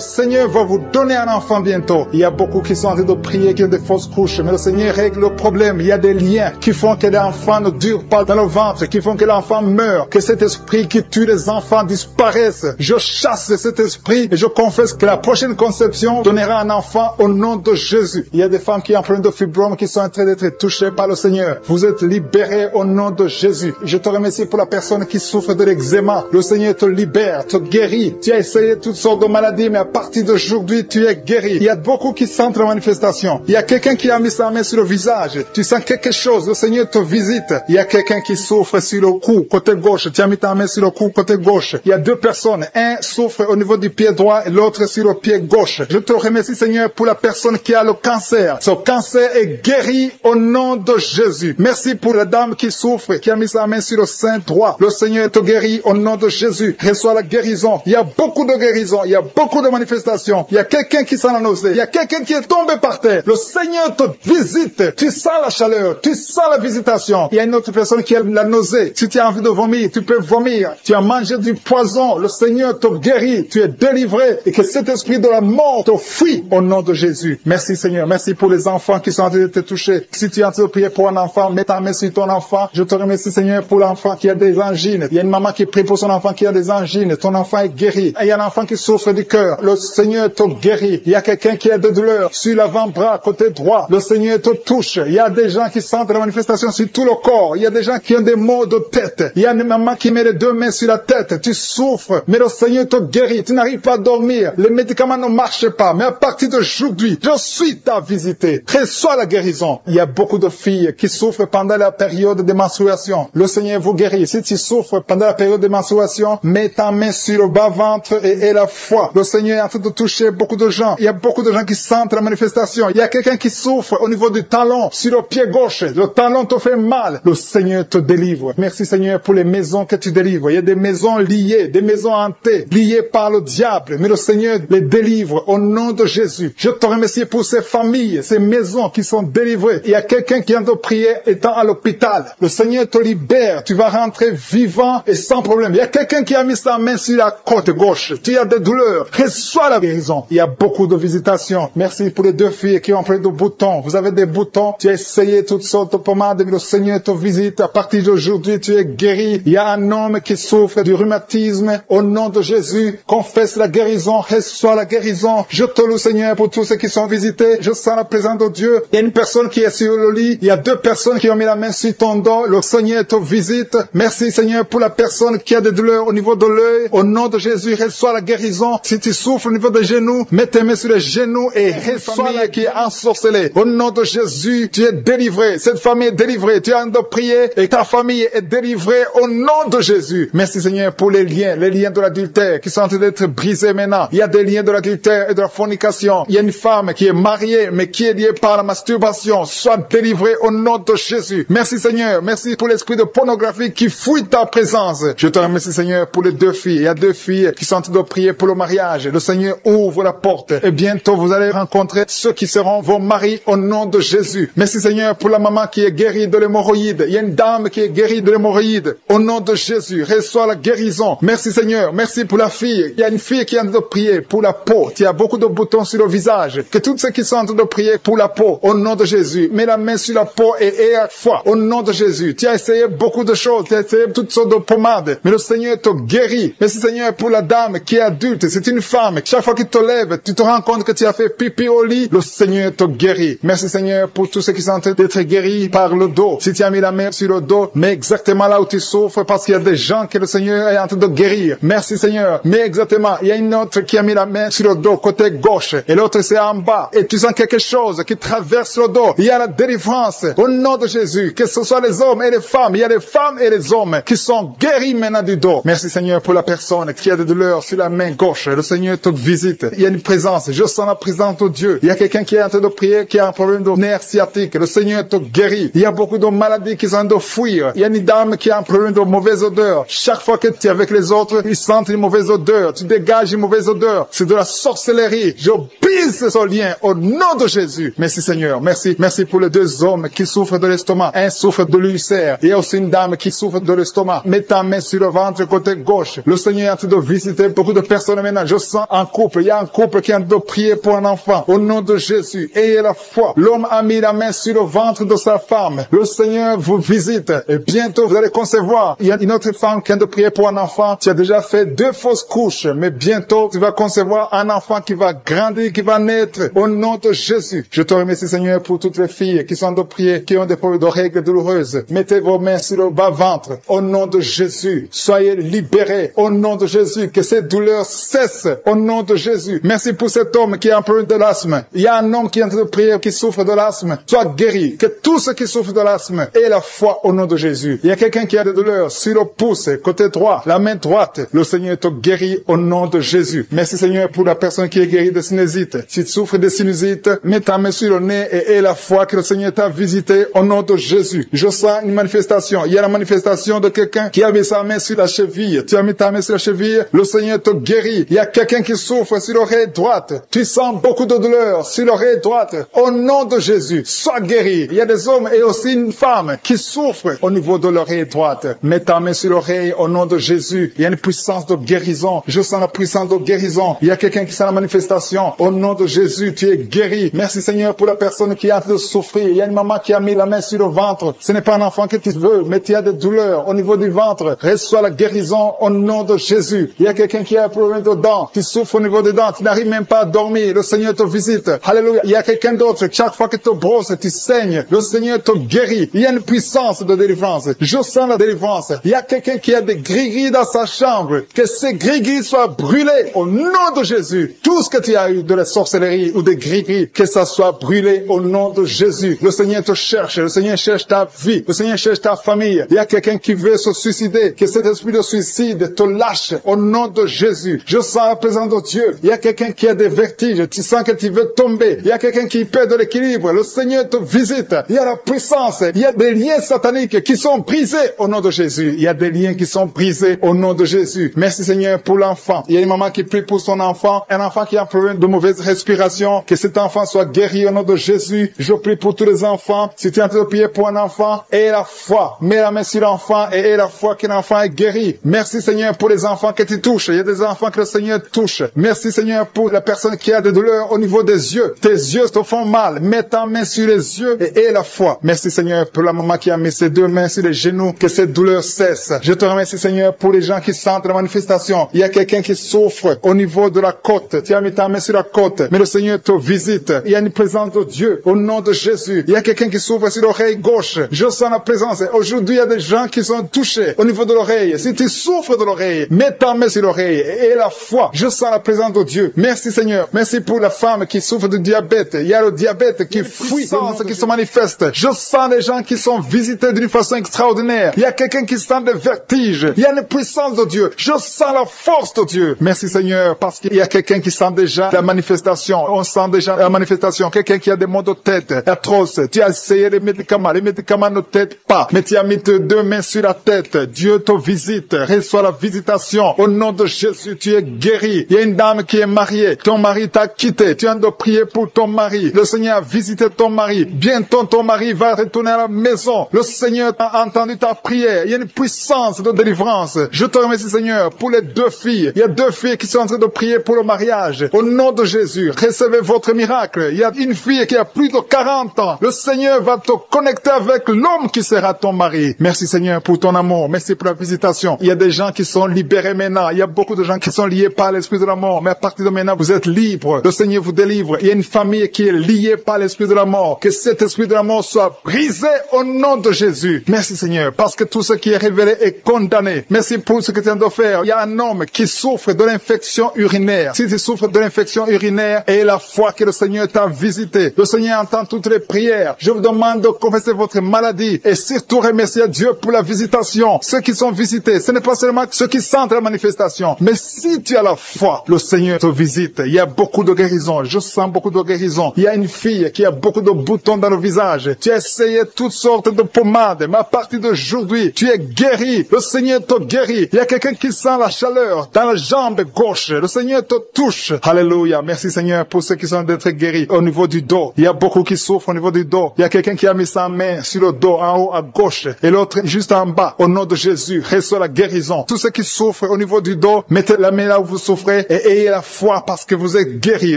Seigneur va vous donner un enfant bientôt. Il y a beaucoup qui sont en train de prier, qui ont des fausses couches. Mais le Seigneur règle le problème. Il y a des liens qui font que l'enfant ne dure pas dans le ventre, qui font que l'enfant meurt, que cet esprit qui tue les enfants disparaisse. Je chasse cet esprit et je confesse que la prochaine conception donnera un enfant au nom de Jésus. Il y a des femmes qui ont un problème de fibrome qui sont en train d'être touchées par le Seigneur. Vous êtes libérés au nom de Jésus. Je te remercie pour la personne qui souffre de l'eczéma. Le Seigneur te libère, te guérit. Tu as essayé toutes sortes de maladies, mais à partir d'aujourd'hui, tu es guéri. Il y a beaucoup qui sentent la manifestation. Il y a quelqu'un qui a mis sa main sur le visage. Tu sens quelque chose. Le Seigneur te visite. Il y a quelqu'un qui souffre sur le cou, côté gauche. Tu as mis ta main sur le cou, côté gauche. Il y a deux personnes. Un souffre au niveau du pied droit et l'autre sur le pied gauche. Je te remercie, Seigneur, pour la personne qui a le cancer. Ce cancer est guéri au nom de Jésus. Merci pour la dame qui souffre, qui a mis sa main sur le sein droit. Le Seigneur te guérit au nom de Jésus. Reçois la guérison. Il y a beaucoup de guérisons. Il y a beaucoup de manifestations. Il y a quelqu'un qui sent la nausée. Il y a quelqu'un qui est tombé par terre. Le Seigneur te visite. Tu sens la chaleur. Tu sens la visitation. Il y a une autre personne qui a la nausée. Si tu as envie de vomir, tu peux vomir. Tu as mangé du poison. Le Seigneur te guérit. Tu es délivré. Et que cet esprit de la mort te fuit au nom de Jésus. Merci Seigneur. Merci pour les enfants qui sont en train de te toucher. Si tu es en train de prier pour un enfant, mets ta main sur ton enfant. Je te remercie Seigneur pour l'enfant qui a des angines. Il y a une maman qui prie pour son enfant qui a des angines. Ton enfant est guéri. Et il y a un enfant qui souffre du cœur. Le Seigneur te guérit. Il y a quelqu'un qui a des douleurs sur l'avant-bras, côté droit. Le Seigneur te touche. Il y a des gens qui sentent la manifestation sur tout le corps. Il y a des gens qui ont des maux de tête. Il y a une maman qui met les deux mains sur la tête. Tu souffres, mais le Seigneur te guérit. Tu n'arrives pas à dormir. Les médicaments ne marchent pas. Mais à partir d'aujourd'hui, je suis ta visité. Reçois la guérison. Il y a beaucoup de filles qui souffrent pendant la période de menstruation. Le Seigneur vous guérit. Si tu souffres pendant la période de menstruation, mets ta main sur le bas-ventre et la foi. Le Seigneur est en train de toucher beaucoup de gens. Il y a beaucoup de gens qui sentent la manifestation. Il y a quelqu'un qui souffre au niveau du talon, sur le pied gauche. Le talon te fait mal. Le Seigneur te délivre. Merci Seigneur pour les maisons que tu délivres. Il y a des maisons liées, des maisons hantées, liées par le diable. Mais le Seigneur les délivre au nom de Jésus. Je te remercie pour ces familles, ces maisons qui sont délivrées. Il y a quelqu'un qui vient de prier étant à l'hôpital. Le Seigneur te libère. Tu vas rentrer vivant et sans problème. Il y a quelqu'un qui a mis sa main sur la côte gauche. Tu as des douleurs. Reçois la guérison. Il y a beaucoup de visitations. Merci pour les deux filles qui ont pris des boutons. Vous avez des boutons. Tu as essayé toutes sortes de pommades, mais le Seigneur te visite. À partir d'aujourd'hui, tu es guéri. Il y a un homme qui souffre du rhumatisme. Au nom de Jésus, confesse la guérison. Reçois la guérison. Je te loue, Seigneur, pour tous ceux qui sont visités. Je sens la présence de Dieu. Il y a une personne qui est sur le lit. Il y a deux personnes qui ont mis la main sur ton dos. Le Seigneur te visite. Merci, Seigneur, pour la personne qui a des douleurs au niveau de l'œil. Au nom de Jésus, reçois la guérison. Si tu souffres au niveau des genoux, mets tes mains sur les genoux et reçois la qui est ensorcelée. Au nom de Jésus, tu es délivré. Cette famille est délivrée. Tu as de prier et ta famille est délivrée au nom de Jésus. Merci, Seigneur, pour les liens de l'adultère qui sont en train d'être brisés maintenant. Il y a des liens de l'adultère et de la fornication. Il y a une femme qui est mariée mais qui est lié par la masturbation soit délivré au nom de Jésus. Merci Seigneur, merci pour l'esprit de pornographie qui fuit ta présence. Je te remercie Seigneur pour les 2 filles. Il y a 2 filles qui sont en train de prier pour le mariage. Le Seigneur ouvre la porte et bientôt vous allez rencontrer ceux qui seront vos maris au nom de Jésus. Merci Seigneur pour la maman qui est guérie de l'hémorroïde. Il y a une dame qui est guérie de l'hémorroïde. Au nom de Jésus, reçois la guérison. Merci Seigneur, merci pour la fille. Il y a une fille qui est en train de prier pour la peau. Il y a beaucoup de boutons sur le visage. Que tous ceux qui sont en train de prier pour la peau, au nom de Jésus, mets la main sur la peau et à foi. Au nom de Jésus, tu as essayé beaucoup de choses. Tu as essayé toutes sortes de pommades. Mais le Seigneur te guérit. Merci Seigneur pour la dame qui est adulte. C'est une femme. Chaque fois qu'il te lève, tu te rends compte que tu as fait pipi au lit. Le Seigneur te guérit. Merci Seigneur pour tous ceux qui sont en train d'être guéris par le dos. Si tu as mis la main sur le dos, mets exactement là où tu souffres parce qu'il y a des gens que le Seigneur est en train de guérir. Merci Seigneur. Mais exactement, il y a une autre qui a mis la main sur le dos côté gauche et l'autre c'est en bas. Et tu sens quelque chose qui traverse le dos. Il y a la délivrance au nom de Jésus. Que ce soit les hommes et les femmes. Il y a les femmes et les hommes qui sont guéris maintenant du dos. Merci Seigneur pour la personne qui a des douleurs sur la main gauche. Le Seigneur te visite. Il y a une présence. Je sens la présence de Dieu. Il y a quelqu'un qui est en train de prier, qui a un problème de nerf sciatique. Le Seigneur te guérit. Il y a beaucoup de maladies qui sont en train de fuir. Il y a une dame qui a un problème de mauvaise odeur. Chaque fois que tu es avec les autres, ils sentent une mauvaise odeur. Tu dégages une mauvaise odeur. C'est de la sorcellerie. Je brise ce lien au nom de Jésus. Merci Seigneur. Merci. Merci pour les 2 hommes qui souffrent de l'estomac. Un souffre de l'ulcère. Il y a aussi une dame qui souffre de l'estomac. Mets ta main sur le ventre côté gauche. Le Seigneur est en train de visiter beaucoup de personnes maintenant. Je sens un couple. Il y a un couple qui est en train de prier pour un enfant. Au nom de Jésus. Ayez la foi. L'homme a mis la main sur le ventre de sa femme. Le Seigneur vous visite. Et bientôt vous allez concevoir. Il y a une autre femme qui est en train de prier pour un enfant. Tu as déjà fait 2 fausses couches. Mais bientôt tu vas concevoir un enfant qui va grandir, qui va naître. Au nom de Jésus. Je te remercie Seigneur pour toutes les filles qui sont en train de prier, qui ont des problèmes de règles douloureuses. Mettez vos mains sur le bas-ventre. Au nom de Jésus. Soyez libérés. Au nom de Jésus. Que ces douleurs cessent. Au nom de Jésus. Merci pour cet homme qui a un problème de l'asthme. Il y a un homme qui est en train de prier, qui souffre de l'asthme. Sois guéri. Que tous ceux qui souffrent de l'asthme aient la foi au nom de Jésus. Il y a quelqu'un qui a des douleurs sur le pouce, côté droit, la main droite. Le Seigneur te guérit au nom de Jésus. Merci Seigneur pour la personne qui est guérie de sinusite. Si tu souffres de sinusite, mets ta main sur le nez et aie la foi que le Seigneur t'a visité au nom de Jésus. Je sens une manifestation. Il y a la manifestation de quelqu'un qui a mis sa main sur la cheville. Tu as mis ta main sur la cheville, le Seigneur te guérit. Il y a quelqu'un qui souffre sur l'oreille droite. Tu sens beaucoup de douleur sur l'oreille droite. Au nom de Jésus, sois guéri. Il y a des hommes et aussi une femme qui souffrent au niveau de l'oreille droite. Mets ta main sur l'oreille au nom de Jésus. Il y a une puissance de guérison. Je sens la puissance de guérison. Il y a quelqu'un qui sent la manifestation. Au nom de Jésus, tu es guéri. Merci Seigneur pour la personne qui a de souffrir. Il y a une maman qui a mis la main sur le ventre. Ce n'est pas un enfant que tu veux, mais tu as des douleurs au niveau du ventre. Reçois la guérison au nom de Jésus. Il y a quelqu'un qui a un problème de dents. Tu souffres au niveau des dents. Tu n'arrives même pas à dormir. Le Seigneur te visite. Alléluia. Il y a quelqu'un d'autre. Chaque fois que tu te brosses, tu saignes. Le Seigneur te guérit. Il y a une puissance de délivrance. Je sens la délivrance. Il y a quelqu'un qui a des gris-gris dans sa chambre. Que ces gris-gris soient brûlés au nom de Jésus. Tout ce que tu as eu de la sorcellerie ou des gris-gris, que ça soit brûlé au nom de Jésus. Le Seigneur te cherche. Le Seigneur cherche ta vie. Le Seigneur cherche ta famille. Il y a quelqu'un qui veut se suicider. Que cet esprit de suicide te lâche au nom de Jésus. Je sens la présence de Dieu. Il y a quelqu'un qui a des vertiges. Tu sens que tu veux tomber. Il y a quelqu'un qui perd de l'équilibre. Le Seigneur te visite. Il y a la puissance. Il y a des liens sataniques qui sont brisés au nom de Jésus. Il y a des liens qui sont brisés au nom de Jésus. Merci Seigneur pour l'enfant. Il y a une maman qui prie pour son enfant. Un enfant qui a un problème de mauvaise respiration. Que cet enfant soit guéri au nom de Jésus. Je prie pour tous les enfants. Si tu es en train de prier pour un enfant, aie la foi. Mets la main sur l'enfant et aie la foi que l'enfant est guéri. Merci Seigneur pour les enfants que tu touches. Il y a des enfants que le Seigneur touche. Merci Seigneur pour la personne qui a des douleurs au niveau des yeux. Tes yeux te font mal. Mets ta main sur les yeux et aie la foi. Merci Seigneur pour la maman qui a mis ses 2 mains sur les genoux. Que cette douleur cesse. Je te remercie Seigneur pour les gens qui sentent la manifestation. Il y a quelqu'un qui souffre au niveau de la côte. Tu as mis ta main sur la côte. Mais le Seigneur te visite. Il y a une présence de Dieu au nom de Jésus. Il y a quelqu'un qui souffre sur l'oreille gauche. Je sens la présence. Aujourd'hui, il y a des gens qui sont touchés au niveau de l'oreille. Si tu souffres de l'oreille, mets ta main sur l'oreille et la foi. Je sens la présence de Dieu. Merci Seigneur. Merci pour la femme qui souffre de diabète. Il y a le diabète qui fuit, qui se manifeste. Je sens les gens qui sont visités d'une façon extraordinaire. Il y a quelqu'un qui sent des vertiges. Il y a une puissance de Dieu. Je sens la force de Dieu. Merci Seigneur parce qu'il y a quelqu'un qui sent déjà la manifestation. On sent déjà la manifestation manifestation. Quelqu'un qui a des maux de tête atroces. Tu as essayé les médicaments ne t'aident pas. Mais tu as mis tes deux mains sur la tête. Dieu te visite. Reçois la visitation. Au nom de Jésus, tu es guéri. Il y a une dame qui est mariée. Ton mari t'a quitté. Tu as de prier pour ton mari. Le Seigneur a visité ton mari. Bientôt ton mari va retourner à la maison. Le Seigneur a entendu ta prière. Il y a une puissance de délivrance. Je te remercie, Seigneur, pour les deux filles. Il y a deux filles qui sont en train de prier pour le mariage. Au nom de Jésus, recevez votre miracle. Il y a une fille qui a plus de 40 ans. Le Seigneur va te connecter avec l'homme qui sera ton mari. Merci, Seigneur, pour ton amour. Merci pour la visitation. Il y a des gens qui sont libérés maintenant. Il y a beaucoup de gens qui sont liés par l'esprit de la mort. Mais à partir de maintenant, vous êtes libres. Le Seigneur vous délivre. Il y a une famille qui est liée par l'esprit de la mort. Que cet esprit de la mort soit brisé au nom de Jésus. Merci, Seigneur, parce que tout ce qui est révélé est condamné. Merci pour ce que tu viens de faire. Il y a un homme qui souffre de l'infection urinaire. Si tu souffres de l'infection urinaire, et la foi que le Seigneur t'a visité, le Seigneur entend toutes les prières. Je vous demande de confesser votre maladie et surtout remercier Dieu pour la visitation. Ceux qui sont visités, ce n'est pas seulement ceux qui sentent la manifestation, mais si tu as la foi, le Seigneur te visite. Il y a beaucoup de guérisons. Je sens beaucoup de guérisons. Il y a une fille qui a beaucoup de boutons dans le visage. Tu as essayé toutes sortes de pommades, mais à partir d'aujourd'hui, tu es guéri. Le Seigneur te guérit. Il y a quelqu'un qui sent la chaleur dans la jambe gauche. Le Seigneur te touche. Alléluia. Merci, Seigneur, pour ceux qui sont d'être guéris au niveau du dos. Il y a beaucoup qui souffrent au niveau du dos. Il y a quelqu'un qui a mis sa main sur le dos, en haut à gauche, et l'autre juste en bas. Au nom de Jésus, reçois la guérison. Tous ceux qui souffrent au niveau du dos, mettez la main là où vous souffrez et ayez la foi parce que vous êtes guéris.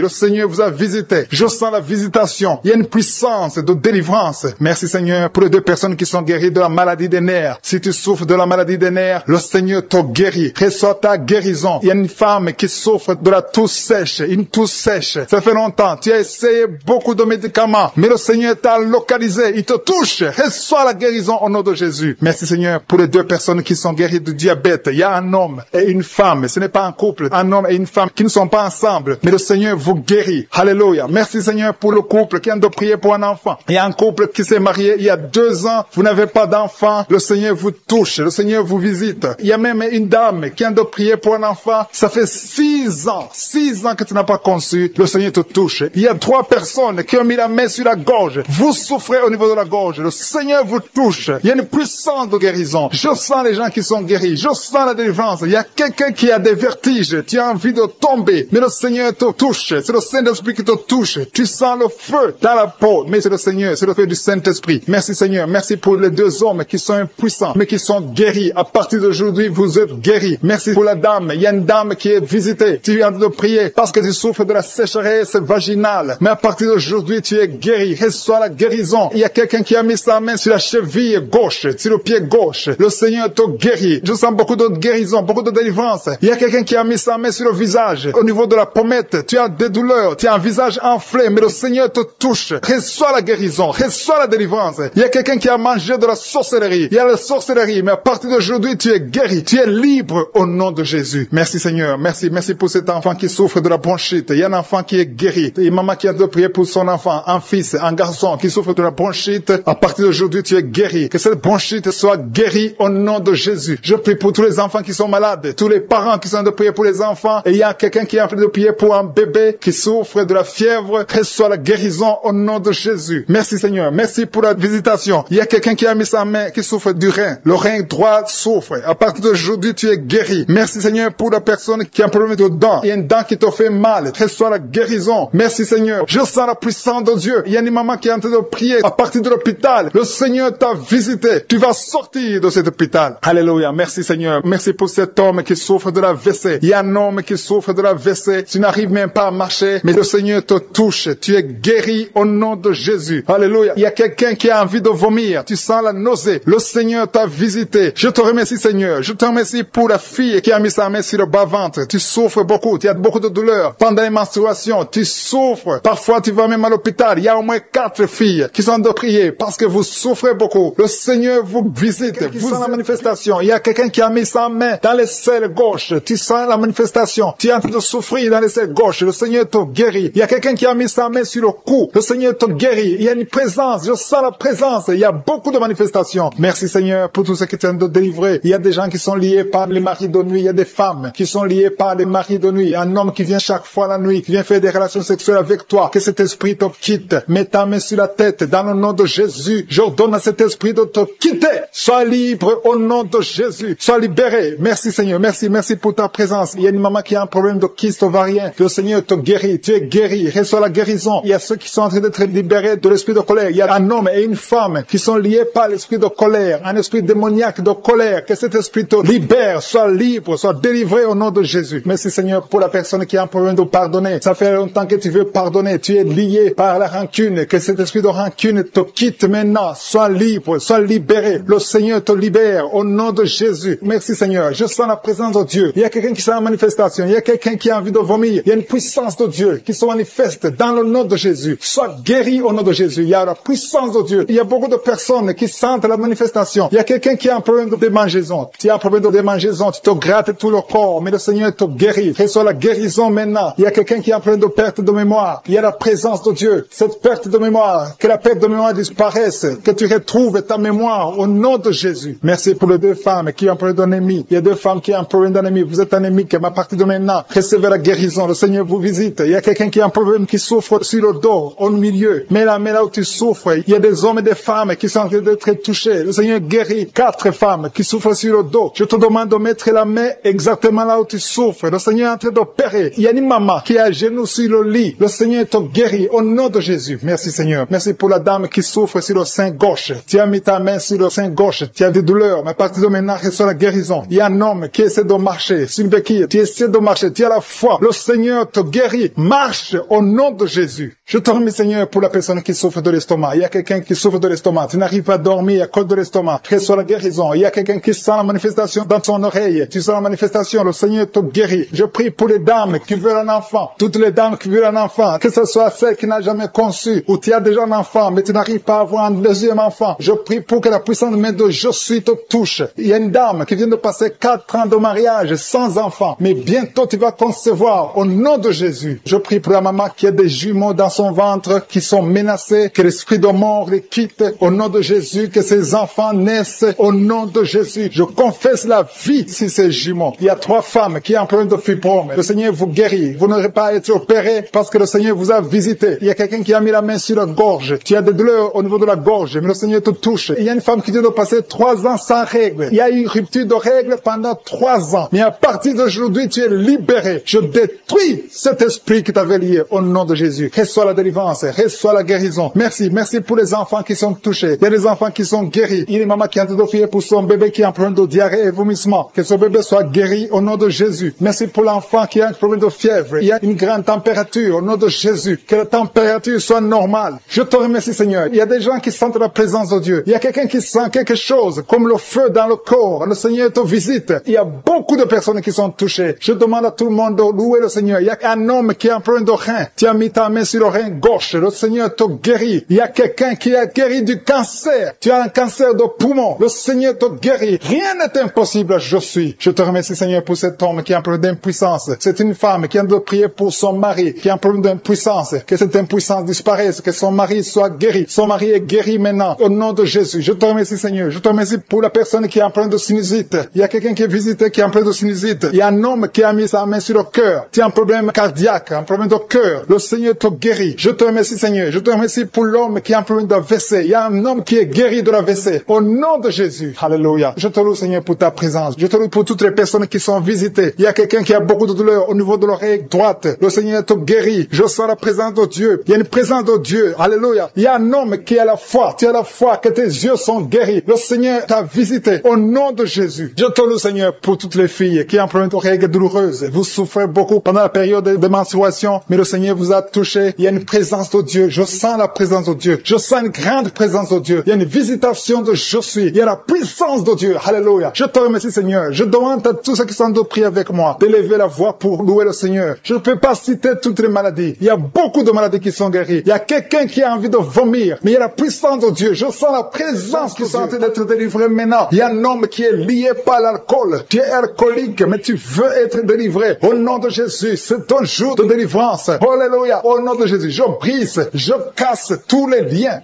Le Seigneur vous a visité. Je sens la visitation. Il y a une puissance de délivrance. Merci, Seigneur, pour les deux personnes qui sont guéries de la maladie des nerfs. Si tu souffres de la maladie des nerfs, le Seigneur te guérit. Reçois ta guérison. Il y a une femme qui souffre de la toux sèche, une toux sèche. Ça fait longtemps. Tu as essayé beaucoup de médicaments, mais le Seigneur t'a localisé. Il te touche. Reçois la guérison au nom de Jésus. Merci, Seigneur, pour les deux personnes qui sont guéries du diabète. Il y a un homme et une femme. Ce n'est pas un couple. Un homme et une femme qui ne sont pas ensemble, mais le Seigneur vous guérit. Alléluia. Merci, Seigneur, pour le couple qui vient de prier pour un enfant. Il y a un couple qui s'est marié il y a 2 ans. Vous n'avez pas d'enfant. Le Seigneur vous touche. Le Seigneur vous visite. Il y a même une dame qui vient de prier pour un enfant. Ça fait 6 ans. 6 ans que tu n'as pas conçu. Le Seigneur te touche. Il y a 3 personnes qui ont mis la main sur la gorge. Vous souffrez au niveau de la gorge. Le Seigneur vous touche. Il y a une puissance de guérison. Je sens les gens qui sont guéris. Je sens la délivrance. Il y a quelqu'un qui a des vertiges. Tu as envie de tomber. Mais le Seigneur te touche. C'est le Saint-Esprit qui te touche. Tu sens le feu dans la peau. Mais c'est le Seigneur. C'est le feu du Saint-Esprit. Merci, Seigneur. Merci pour les 2 hommes qui sont impuissants, mais qui sont guéris. À partir d'aujourd'hui, vous êtes guéris. Merci pour la dame. Il y a une dame qui est visitée. Tu viens de prier parce que tu souffres de la sécheresse vaginale. Mais à partir d'aujourd'hui, tu es guéri. Reçois la guérison. Il y a quelqu'un qui a mis sa main sur la cheville gauche, sur le pied gauche. Le Seigneur te guérit. Je sens beaucoup de guérison, beaucoup de délivrance. Il y a quelqu'un qui a mis sa main sur le visage. Au niveau de la pommette, tu as des douleurs. Tu as un visage enflé, mais le Seigneur te touche. Reçois la guérison. Reçois la délivrance. Il y a quelqu'un qui a mangé de la sorcellerie. Il y a la sorcellerie, mais à partir d'aujourd'hui, tu es guéri. Tu es libre au nom de Jésus. Merci, Seigneur. Merci. Merci pour cet enfant qui souffre de la bronchite. Il y a un enfant qui est guéri. Et maman qui a de prier pour son enfant, un fils, un garçon qui souffre de la bronchite. À partir d'aujourd'hui, tu es guéri. Que cette bronchite soit guérie au nom de Jésus. Je prie pour tous les enfants qui sont malades, tous les parents qui sont de prier pour les enfants. Et il y a quelqu'un qui est en train de prier pour un bébé qui souffre de la fièvre. Reçois la guérison au nom de Jésus. Merci, Seigneur. Merci pour la visitation. Il y a quelqu'un qui a mis sa main qui souffre du rein. Le rein droit souffre. À partir d'aujourd'hui, tu es guéri. Merci, Seigneur, pour la personne qui a un problème de dents. Il y a une dent qui te fait mal. Reçois la guérison. Merci, Seigneur. Je sens la puissance de Dieu. Il y a une maman qui est en train de prier à partir de l'hôpital. Le Seigneur t'a visité. Tu vas sortir de cet hôpital. Alléluia. Merci, Seigneur. Merci pour cet homme qui souffre de la WC. Il y a un homme qui souffre de la WC. Tu n'arrives même pas à marcher, mais le Seigneur te touche. Tu es guéri au nom de Jésus. Alléluia. Il y a quelqu'un qui a envie de vomir. Tu sens la nausée. Le Seigneur t'a visité. Je te remercie, Seigneur. Je te remercie pour la fille qui a mis sa main sur le bas-ventre. Tu souffres beaucoup. Tu as beaucoup de douleurs. Pendant les menstruations, tu souffres. Parfois, tu vas même à l'hôpital. Il y a au moins 4 filles qui sont de prier parce que vous souffrez beaucoup. Le Seigneur vous visite. Vous sent la manifestation. Il y a quelqu'un qui a mis sa main dans les selles gauches. Tu sens la manifestation. Tu es en train de souffrir dans les selles gauches. Le Seigneur te guérit. Il y a quelqu'un qui a mis sa main sur le cou. Le Seigneur te guérit. Il y a une présence. Je sens la présence. Il y a beaucoup de manifestations. Merci, Seigneur, pour tout ce que tu viens de délivrer. Il y a des gens qui sont liés par les maris de nuit. Il y a des femmes qui sont liées par les maris de nuit. Un homme qui vient chaque fois la nuit, qui vient faire des relations sexuelles avec toi. toi. Que cet esprit te quitte. Mets ta main sur la tête dans le nom de Jésus. J'ordonne à cet esprit de te quitter. Sois libre au nom de Jésus. Sois libéré. Merci Seigneur. Merci pour ta présence. Il y a une maman qui a un problème de kyste ovarien. Que le Seigneur te guérit. Tu es guéri. Reçois la guérison. Il y a ceux qui sont en train d'être libérés de l'esprit de colère. Il y a un homme et une femme qui sont liés par l'esprit de colère. Un esprit démoniaque de colère. Que cet esprit te libère. Sois libre. Sois délivré au nom de Jésus. Merci Seigneur pour la personne qui a un problème de pardonner. Ça fait longtemps que tu veux pardonner. Tu es lié par la rancune. Que cet esprit de rancune te quitte maintenant. Sois libre. Sois libéré. Le Seigneur te libère au nom de Jésus. Merci Seigneur. Je sens la présence de Dieu. Il y a quelqu'un qui est en manifestation. Il y a quelqu'un qui a envie de vomir. Il y a une puissance de Dieu qui se manifeste dans le nom de Jésus. Sois guéri au nom de Jésus. Il y a la puissance de Dieu. Il y a beaucoup de personnes qui sentent la manifestation. Il y a quelqu'un qui a un problème de démangeaison. Tu as un problème de démangeaison. Tu te grattes tout le corps. Mais le Seigneur te guérit. Reçois la guérison maintenant. Il y a quelqu'un qui a un problème de perte de mémoire. Il y a la présence de Dieu. Cette perte de mémoire, que la perte de mémoire disparaisse. Que tu retrouves ta mémoire au nom de Jésus. Merci pour les deux femmes qui ont un problème d'anémie. Il y a deux femmes qui ont un problème d'anémie. Vous êtes anémique, mais à partir de maintenant, recevez la guérison. Le Seigneur vous visite. Il y a quelqu'un qui a un problème qui souffre sur le dos, au milieu. Mais là où tu souffres, il y a des hommes et des femmes qui sont en train d'être touchés. Le Seigneur guérit 4 femmes qui souffrent sur le dos. Je te demande de mettre la main exactement là où tu souffres. Le Seigneur est en train d'opérer. Il y a une maman qui est à genoux sur le lit. Le Seigneur te guérit au nom de Jésus. Merci Seigneur. Merci pour la dame qui souffre sur le sein gauche. Tu as mis ta main sur le sein gauche. Tu as des douleurs, mais à partir de maintenant, reçois la guérison. Il y a un homme qui essaie de marcher sur une béquille. Tu essaies de marcher. Tu as la foi. Le Seigneur te guérit. Marche au nom de Jésus. Je te remercie Seigneur pour la personne qui souffre de l'estomac. Il y a quelqu'un qui souffre de l'estomac. Tu n'arrives pas à dormir à cause de l'estomac. Reçois la guérison. Il y a quelqu'un qui sent la manifestation dans son oreille. Tu sens la manifestation. Le Seigneur te guérit. Je prie pour les dames qui veulent un enfant. Toutes les dames qui veulent un enfant. Que ce soit celle qui n'a jamais conçu ou tu as déjà un enfant mais tu n'arrives pas à avoir un deuxième enfant. Je prie pour que la puissance main de Je suis te touche. Il y a une dame qui vient de passer 4 ans de mariage sans enfant. Mais bientôt tu vas concevoir au nom de Jésus. Je prie pour la maman qui a des jumeaux dans son ventre qui sont menacés. Que l'esprit de mort les quitte au nom de Jésus. Que ces enfants naissent au nom de Jésus. Je confesse la vie sur ces jumeaux. Il y a 3 femmes qui ont un problème de fibrome. Le Seigneur vous guérit. Vous n'aurez pas à être opéré parce que le Seigneur vous a visité. Il y a quelqu'un qui a mis la main sur la gorge. Tu as des douleurs au niveau de la gorge, mais le Seigneur te touche. Il y a une femme qui vient de passer 3 ans sans règles. Il y a eu une rupture de règles pendant 3 ans. Mais à partir d'aujourd'hui, tu es libéré. Je détruis cet esprit qui t'avait lié au nom de Jésus. Reçois la délivrance, reçois la guérison. Merci pour les enfants qui sont touchés. Il y a des enfants qui sont guéris. Il y a une maman qui est en train de prier pour son bébé qui a un problème de diarrhée et vomissement. Que son bébé soit guéri au nom de Jésus. Merci pour l'enfant qui a un problème de fièvre. Il y a une grande température au nom de Jésus. Que la température soit normale. Je te remercie Seigneur. Il y a des gens qui sentent la présence de Dieu. Il y a quelqu'un qui sent quelque chose comme le feu dans le corps. Le Seigneur te visite. Il y a beaucoup de personnes qui sont touchées. Je demande à tout le monde de louer le Seigneur. Il y a un homme qui a un problème de rein. Tu as mis ta main sur le rein gauche. Le Seigneur te guérit. Il y a quelqu'un qui a guéri du cancer. Tu as un cancer de poumon. Le Seigneur te guérit. Rien n'est impossible. Je suis. Je te remercie Seigneur pour cet homme qui a un problème d'impuissance. C'est une femme qui a de prier pour son mari qui a un problème d'impuissance. Que cette impuissance disparaisse. Que son mari soit guéri. Son mari est guéri maintenant. Au nom de Jésus. Je te remercie Seigneur. Je te remercie pour la personne qui a un problème de sinusite. Il y a quelqu'un qui est visité qui a un problème de sinusite. Il y a un homme qui a mis sa main sur le cœur. Tu as un problème cardiaque, un problème de cœur. Le Seigneur te guérit. Je te remercie Seigneur. Je te remercie pour l'homme qui a un problème d'AVC. Il y a un homme qui est guéri de l'AVC. Au nom de Jésus. Alléluia. Je te loue Seigneur pour ta présence. Je te loue pour toutes les personnes qui sont visitées. Il y a quelqu'un qui a beaucoup de douleur au niveau de l'oreille droite. Le Seigneur te guérit. Je sens la présence de Dieu. Il y a une présence de Dieu. Alléluia. Il y a un homme qui a la foi. Tu as la foi que tes yeux sont guéris. Le Seigneur t'a visité. Au nom de Jésus. Je te loue Seigneur pour toutes les filles qui ont un problème de règles douloureuses. Vous souffrez beaucoup pendant la période de menstruation, mais le Seigneur vous a touché. Il y a une présence de Dieu. Je sens la présence de Dieu. Je sens une grande présence de Dieu. Il y a une visitation de Je suis. Il y a la puissance de Dieu. Alléluia. Je te remercie Seigneur. Je demande à tous ceux qui sont de prier avec moi d'élever la voix pour louer le Seigneur. Je ne peux pas citer toutes les maladies. Il y a beaucoup de maladies qui sont guéries. Il y a quelqu'un qui a envie de vomir, mais il y a la puissance de Dieu. Je sens la présence qui est en train d'être délivrée maintenant. Il y a un homme qui est lié par l'alcool. Tu es alcoolique, mais tu veux être délivré. Au nom de Jésus, c'est ton jour de délivrance. Alléluia. Au nom de Jésus, je brise, je casse tous les liens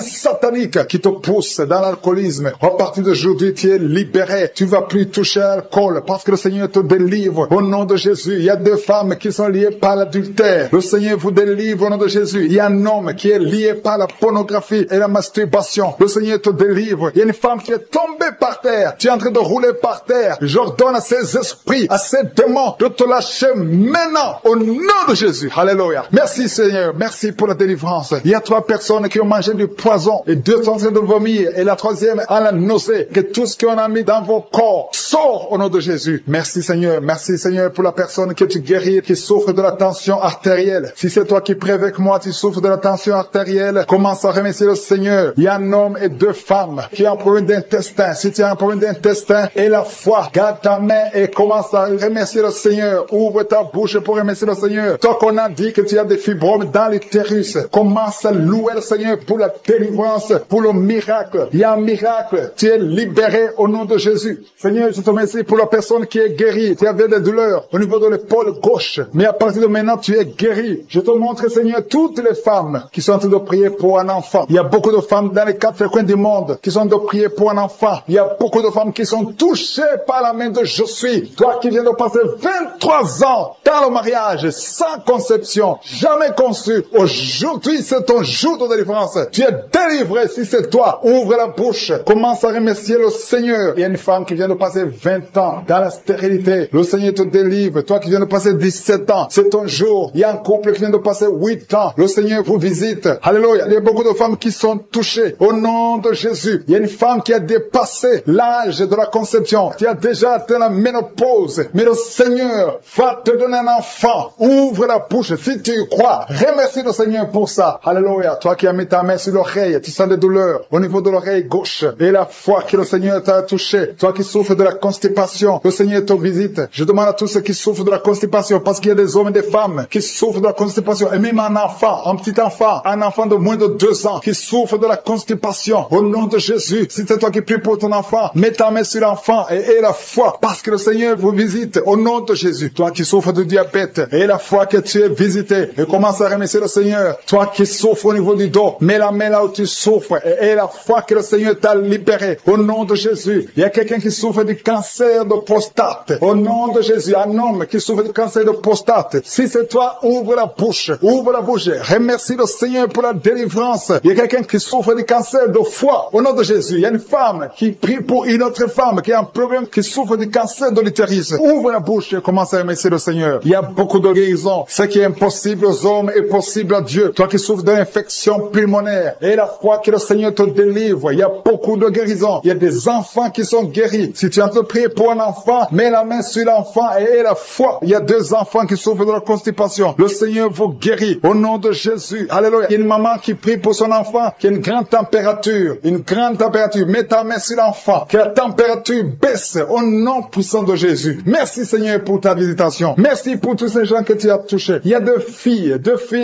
sataniques qui te poussent dans l'alcoolisme. À partir d'aujourd'hui, tu es libéré. Tu vas plus toucher à l'alcool parce que le Seigneur te délivre. Au nom de Jésus, il y a 2 femmes qui sont liées par l'adultère. Le Seigneur Seigneur vous délivre au nom de Jésus. Il y a un homme qui est lié par la pornographie et la masturbation. Le Seigneur te délivre. Il y a une femme qui est tombée par terre. Tu es en train de rouler par terre. J'ordonne à ces esprits, à ces démons de te lâcher maintenant au nom de Jésus. Alléluia. Merci Seigneur. Merci pour la délivrance. Il y a 3 personnes qui ont mangé du poison et 2 sont en train de vomir et la 3e a la nausée. Que tout ce qu'on a mis dans vos corps sort au nom de Jésus. Merci Seigneur. Merci Seigneur pour la personne que tu guéris, qui souffre de la tension artérielle. Si c'est toi qui pries avec moi, tu souffres de la tension artérielle, commence à remercier le Seigneur. Il y a un homme et 2 femmes qui ont un problème d'intestin. Si tu as un problème d'intestin et la foi, garde ta main et commence à remercier le Seigneur. Ouvre ta bouche pour remercier le Seigneur. Toi qu'on a dit que tu as des fibromes dans l'utérus, commence à louer le Seigneur pour la délivrance, pour le miracle. Il y a un miracle. Tu es libéré au nom de Jésus. Seigneur, je te remercie pour la personne qui est guérie. Tu avais des douleurs au niveau de l'épaule gauche, mais à partir de maintenant, tu es guéri. Je te montre, Seigneur, toutes les femmes qui sont en train de prier pour un enfant. Il y a beaucoup de femmes dans les 4 coins du monde qui sont en train de prier pour un enfant. Il y a beaucoup de femmes qui sont touchées par la main de Je suis. Toi qui viens de passer 23 ans dans le mariage, sans conception, jamais conçu. Aujourd'hui, c'est ton jour de délivrance. Tu es délivré si c'est toi. Ouvre la bouche. Commence à remercier le Seigneur. Il y a une femme qui vient de passer 20 ans dans la stérilité. Le Seigneur te délivre. Toi qui viens de passer 17 ans, c'est ton jour. Il y a un couple qui vient de passer 8 ans. Le Seigneur vous visite. Alléluia. Il y a beaucoup de femmes qui sont touchées. Au nom de Jésus. Il y a une femme qui a dépassé l'âge de la conception. Qui a déjà atteint la ménopause. Mais le Seigneur va te donner un enfant. Ouvre la bouche. Si tu y crois, remercie le Seigneur pour ça. Alléluia. Toi qui as mis ta main sur l'oreille, tu sens des douleurs au niveau de l'oreille gauche. Et la foi que le Seigneur t'a touché. Toi qui souffres de la constipation, le Seigneur te visite. Je demande à tous ceux qui souffrent de la constipation, parce qu'il y a des hommes et des femmes qui souffrent de la constipation. Et même un enfant, un petit enfant, un enfant de moins de 2 ans qui souffre de la constipation. Au nom de Jésus, si c'est toi qui pries pour ton enfant, mets ta main sur l'enfant et aie la foi, parce que le Seigneur vous visite. Au nom de Jésus. Toi qui souffres de diabète, aie la foi que tu es visité. Et commence à remercier le Seigneur. Toi qui souffres au niveau du dos, mets la main là où tu souffres et aie la foi que le Seigneur t'a libéré. Au nom de Jésus. Il y a quelqu'un qui souffre du cancer de prostate. Au nom de Jésus. Un homme qui souffre du cancer de prostate. Si c'est toi, ouvre la bouche. Ouvre la bouche. Remercie le Seigneur pour la délivrance. Il y a quelqu'un qui souffre du cancer de foie. Au nom de Jésus. Il y a une femme qui prie pour une autre femme qui a un problème, qui souffre du cancer de l'utérus. Ouvre la bouche et commence à remercier le Seigneur. Il y a beaucoup de guérisons. Ce qui est impossible aux hommes est possible à Dieu. Toi qui souffres d'une infection pulmonaire, et la foi que le Seigneur te délivre. Il y a beaucoup de guérisons. Il y a des enfants qui sont guéris. Si tu as te prier pour un enfant, mets la main sur l'enfant et aie la foi. Il y a 2 enfants qui souffrent de la constipation. Le Seigneur vous guérit au nom de Jésus. Alléluia. Il y a une maman qui prie pour son enfant qui a une grande température. Une grande température. Mets ta main sur l'enfant. Que la température baisse au nom puissant de Jésus. Merci Seigneur pour ta visitation. Merci pour tous ces gens que tu as touchés. Il y a 2 filles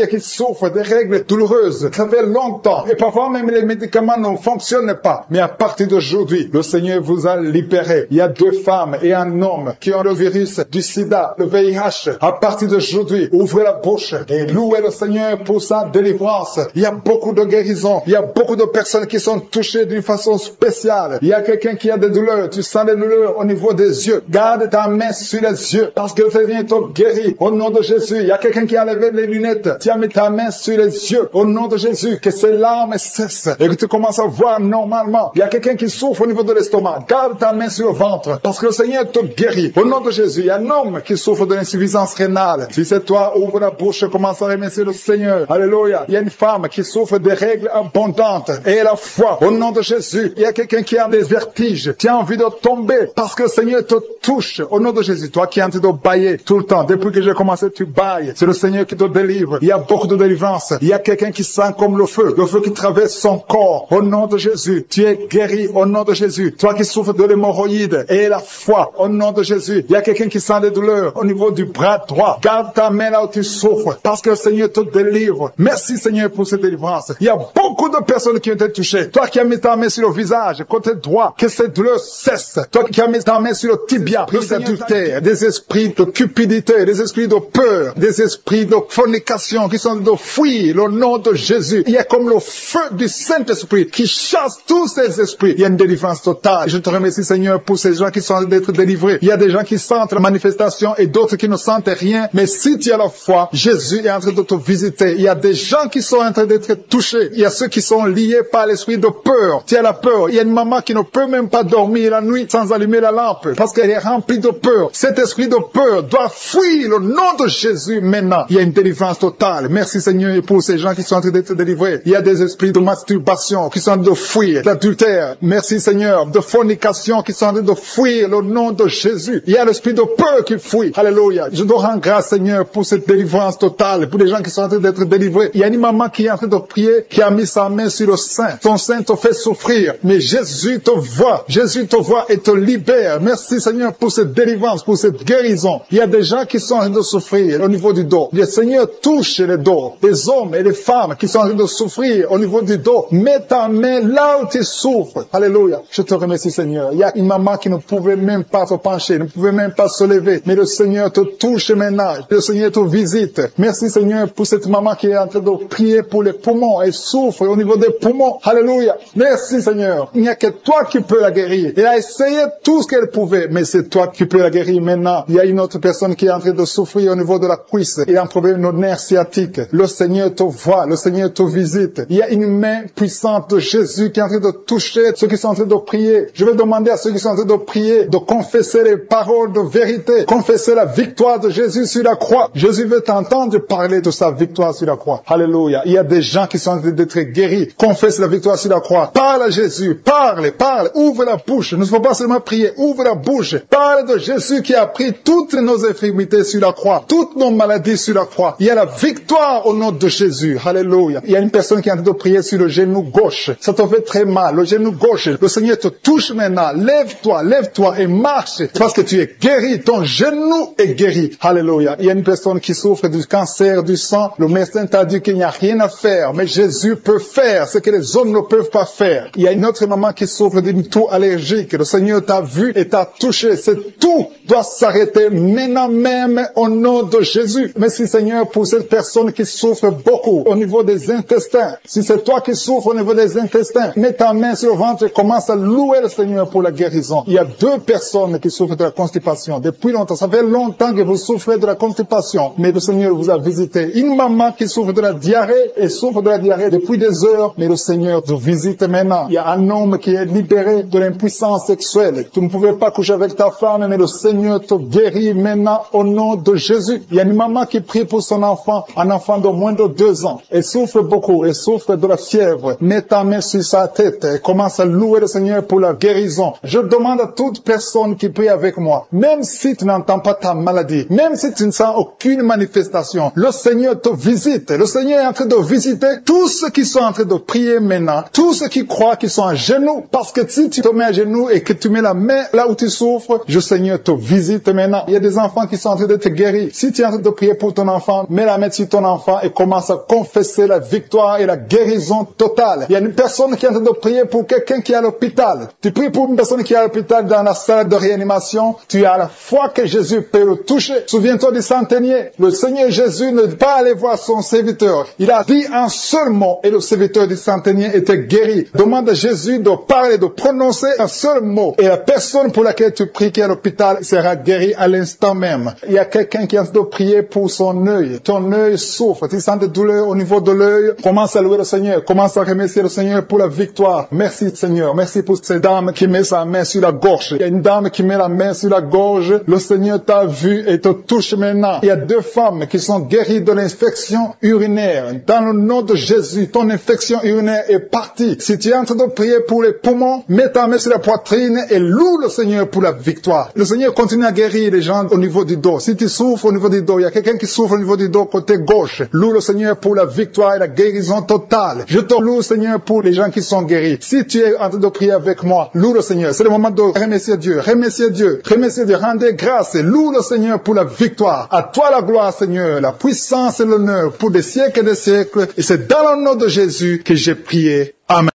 qui souffrent des règles douloureuses. Ça fait longtemps. Et parfois même les médicaments ne fonctionnent pas. Mais à partir d'aujourd'hui, le Seigneur vous a libéré. Il y a 2 femmes et un homme qui ont le virus du sida, le VIH. À partir d'aujourd'hui, ouvrez la bouche et louez le Seigneur pour sa délivrance. Il y a beaucoup de guérisons. Il y a beaucoup de personnes qui sont touchées d'une façon spéciale. Il y a quelqu'un qui a des douleurs. Tu sens des douleurs au niveau des yeux. Garde ta main sur les yeux parce que le Seigneur te guérit. Au nom de Jésus, il y a quelqu'un qui a levé les lunettes. Tu as mis ta main sur les yeux. Au nom de Jésus, que ces larmes cessent et que tu commences à voir normalement. Il y a quelqu'un qui souffre au niveau de l'estomac. Garde ta main sur le ventre parce que le Seigneur te guérit. Au nom de Jésus, il y a un homme qui souffre de l'insuffisance rénale. Si c'est toi, ouvre la bouche et commence à remercier le Seigneur. Alléluia. Il y a une femme qui souffre des règles abondantes et la foi. Au nom de Jésus, il y a quelqu'un qui a des vertiges. Tu as envie de tomber parce que le Seigneur te touche. Au nom de Jésus, toi qui es en train de bailler tout le temps. Depuis que j'ai commencé, tu bailles. C'est le Seigneur qui te délivre. Il y a beaucoup de délivrance. Il y a quelqu'un qui sent comme le feu qui traverse son corps. Au nom de Jésus, tu es guéri. Au nom de Jésus, toi qui souffres de l'hémorroïde et la foi. Au nom de Jésus, il y a quelqu'un qui sent des douleurs au niveau du bras droit. Garde ta main là où tu souffres parce que le Seigneur te délivre. Merci Seigneur pour cette délivrance. Il y a beaucoup de personnes qui ont été touchées. Toi qui as mis ta main sur le visage, côté droit, que cette douleur cesse. Toi qui as mis ta main sur le tibia, des adultères, des esprits de cupidité, des esprits de peur, des esprits de fornication qui sont de fuir le nom de Jésus. Il y a comme le feu du Saint-Esprit qui chasse tous ces esprits. Il y a une délivrance totale. Je te remercie Seigneur pour ces gens qui sont d'être délivrés. Il y a des gens qui sentent la manifestation et d'autres qui ne sentent rien. Mais si tu as la foi, Jésus est en train de te visiter. Il y a des gens qui sont en train d'être touchés. Il y a ceux qui sont liés par l'esprit de peur. Tu as la peur. Il y a une maman qui ne peut même pas dormir la nuit sans allumer la lampe parce qu'elle est remplie de peur. Cet esprit de peur doit fuir le nom de Jésus maintenant. Il y a une délivrance totale. Merci Seigneur pour ces gens qui sont en train d'être délivrés. Il y a des esprits de masturbation qui sont en train de fuir, d'adultère. Merci Seigneur, de fornication qui sont en train de fuir le nom de Jésus. Il y a l'esprit de peur qui fuit. Alléluia. Je dois rendre grâce Seigneur pour cette délivrance totale, pour les gens qui sont en train d'être délivrés. Il y a une maman qui est en train de prier, qui a mis sa main sur le sein. Ton sein te fait souffrir, mais Jésus te voit. Jésus te voit et te libère. Merci Seigneur pour cette délivrance, pour cette guérison. Il y a des gens qui sont en train de souffrir au niveau du dos. Le Seigneur touche les dos. Des hommes et des femmes qui sont en train de souffrir au niveau du dos. Mets ta main là où tu souffres. Alléluia. Je te remercie Seigneur. Il y a une maman qui ne pouvait même pas se pencher, ne pouvait même pas se lever. Mais le Seigneur te touche maintenant. Le Seigneur te visite. Merci Seigneur pour cette maman qui est en train de prier pour les poumons. Elle souffre au niveau des poumons. Alléluia. Merci Seigneur. Il n'y a que toi qui peux la guérir. Elle a essayé tout ce qu'elle pouvait, mais c'est toi qui peux la guérir maintenant. Il y a une autre personne qui est en train de souffrir au niveau de la cuisse. Il a un problème de nerf sciatique. Le Seigneur te voit. Le Seigneur te visite. Il y a une main puissante de Jésus qui est en train de toucher ceux qui sont en train de prier. Je vais demander à ceux qui sont en train de prier de confesser les paroles de vérité. Confesser la victoire de Jésus sur la croix. Jésus veut t'entendre parler de sa victoire sur la croix. Alléluia. Il y a des gens qui sont en train d'être guéris. Confesse la victoire sur la croix. Parle à Jésus. Parle. Ouvre la bouche. Ne faut pas seulement prier. Ouvre la bouche. Parle de Jésus qui a pris toutes nos infirmités sur la croix. Toutes nos maladies sur la croix. Il y a la victoire au nom de Jésus. Alléluia. Il y a une personne qui est en train de prier sur le genou gauche. Ça te fait très mal. Le genou gauche. Le Seigneur te touche maintenant. Lève-toi et marche. Parce que tu es guéri. Ton genou est guéri. Alléluia. Il y a une personne qui souffre du cancer du sang. Le médecin t'a dit qu'il n'y a rien à faire. Mais Jésus peut faire ce que les hommes ne peuvent pas faire. Il y a une autre maman qui souffre d'une toux allergique. Le Seigneur t'a vu et t'a touché. Cette toux doit s'arrêter maintenant même au nom de Jésus. Merci Seigneur pour cette personne qui souffre beaucoup au niveau des intestins. Si c'est toi qui souffres au niveau des intestins, mets ta main sur le ventre et commence à louer le Seigneur pour la guérison. Il y a 2 personnes qui souffrent de la constipation. Depuis longtemps, ça fait longtemps que vous souffrez de la constipation, mais le Seigneur vous a visité. Une maman qui souffre de la diarrhée et souffre de la diarrhée depuis des heures, mais le Seigneur te visite maintenant. Il y a un homme qui est libéré de l'impuissance sexuelle. Tu ne pouvais pas coucher avec ta femme, mais le Seigneur te guérit maintenant au nom de Jésus. Il y a une maman qui prie pour son enfant, un enfant de moins de 2 ans. Elle souffre beaucoup, elle souffre de la fièvre. Mets ta main sur sa tête et commence à louer le Seigneur pour la guérison. Je demande à toute personne qui prie avec moi, même si tu n'entends pas ta maladie, même si tu ne sens aucune manifestation, le Seigneur te visite. Le Seigneur est en train de visiter tous ceux qui sont en train de prier maintenant, tous ceux qui croient qu'ils sont à genoux, parce que si tu te mets à genoux et que tu mets la main là où tu souffres, le Seigneur te visite maintenant. Il y a des enfants qui sont en train d'être guéris. Si tu es en train de prier pour ton enfant, mets la main sur ton enfant et commence à confesser la victoire et la guérison totale. Il y a une personne qui est en train de prier pour quelqu'un qui est à l'hôpital. Tu pries pour une personne qui est à l'hôpital dans la salle de réanimation. Tu as la foi que Jésus peut le toucher. Souviens-toi du centenier. Le Seigneur Jésus ne pas aller voir son serviteur. Il a dit un seul mot et le serviteur du centenier était guéri. Demande à Jésus de parler, de prononcer un seul mot. Et la personne pour laquelle tu pries qui est à l'hôpital sera guérie à l'instant même. Il y a quelqu'un qui est en train de prier pour son œil. Ton œil souffre. Tu sens des douleurs au niveau de l'œil. Commence à louer le Seigneur. Commence à remercier le Seigneur pour la victoire. Merci Seigneur. Merci pour cette dame qui met sa main sur la gorge. Il y a une dame qui met la main sur la gorge. Le Seigneur t'a vu et te touche maintenant. Il y a 2 femmes qui sont guéries de l'infection urinaire. Dans le nom de Jésus, ton infection urinaire est partie. Si tu es en train de prier pour les poumons, mets ta main sur la poitrine et loue le Seigneur pour la victoire. Le Seigneur continue à guérir les gens au niveau du dos. Si tu souffres au niveau du dos, il y a quelqu'un qui souffre au niveau du dos côté gauche. Loue le Seigneur pour la victoire et la guérison totale. Je te loue, Seigneur, pour les gens qui sont guéris. Si tu es en train de prier avec moi, loue le Seigneur. C'est le moment de remercier Dieu. Remercier Dieu. Remercier Dieu. Rendez grâce et loue le Seigneur pour la victoire. À toi la gloire, Seigneur, la puissance et l'honneur pour des siècles et des siècles. Et c'est dans le nom de Jésus que j'ai prié. Amen.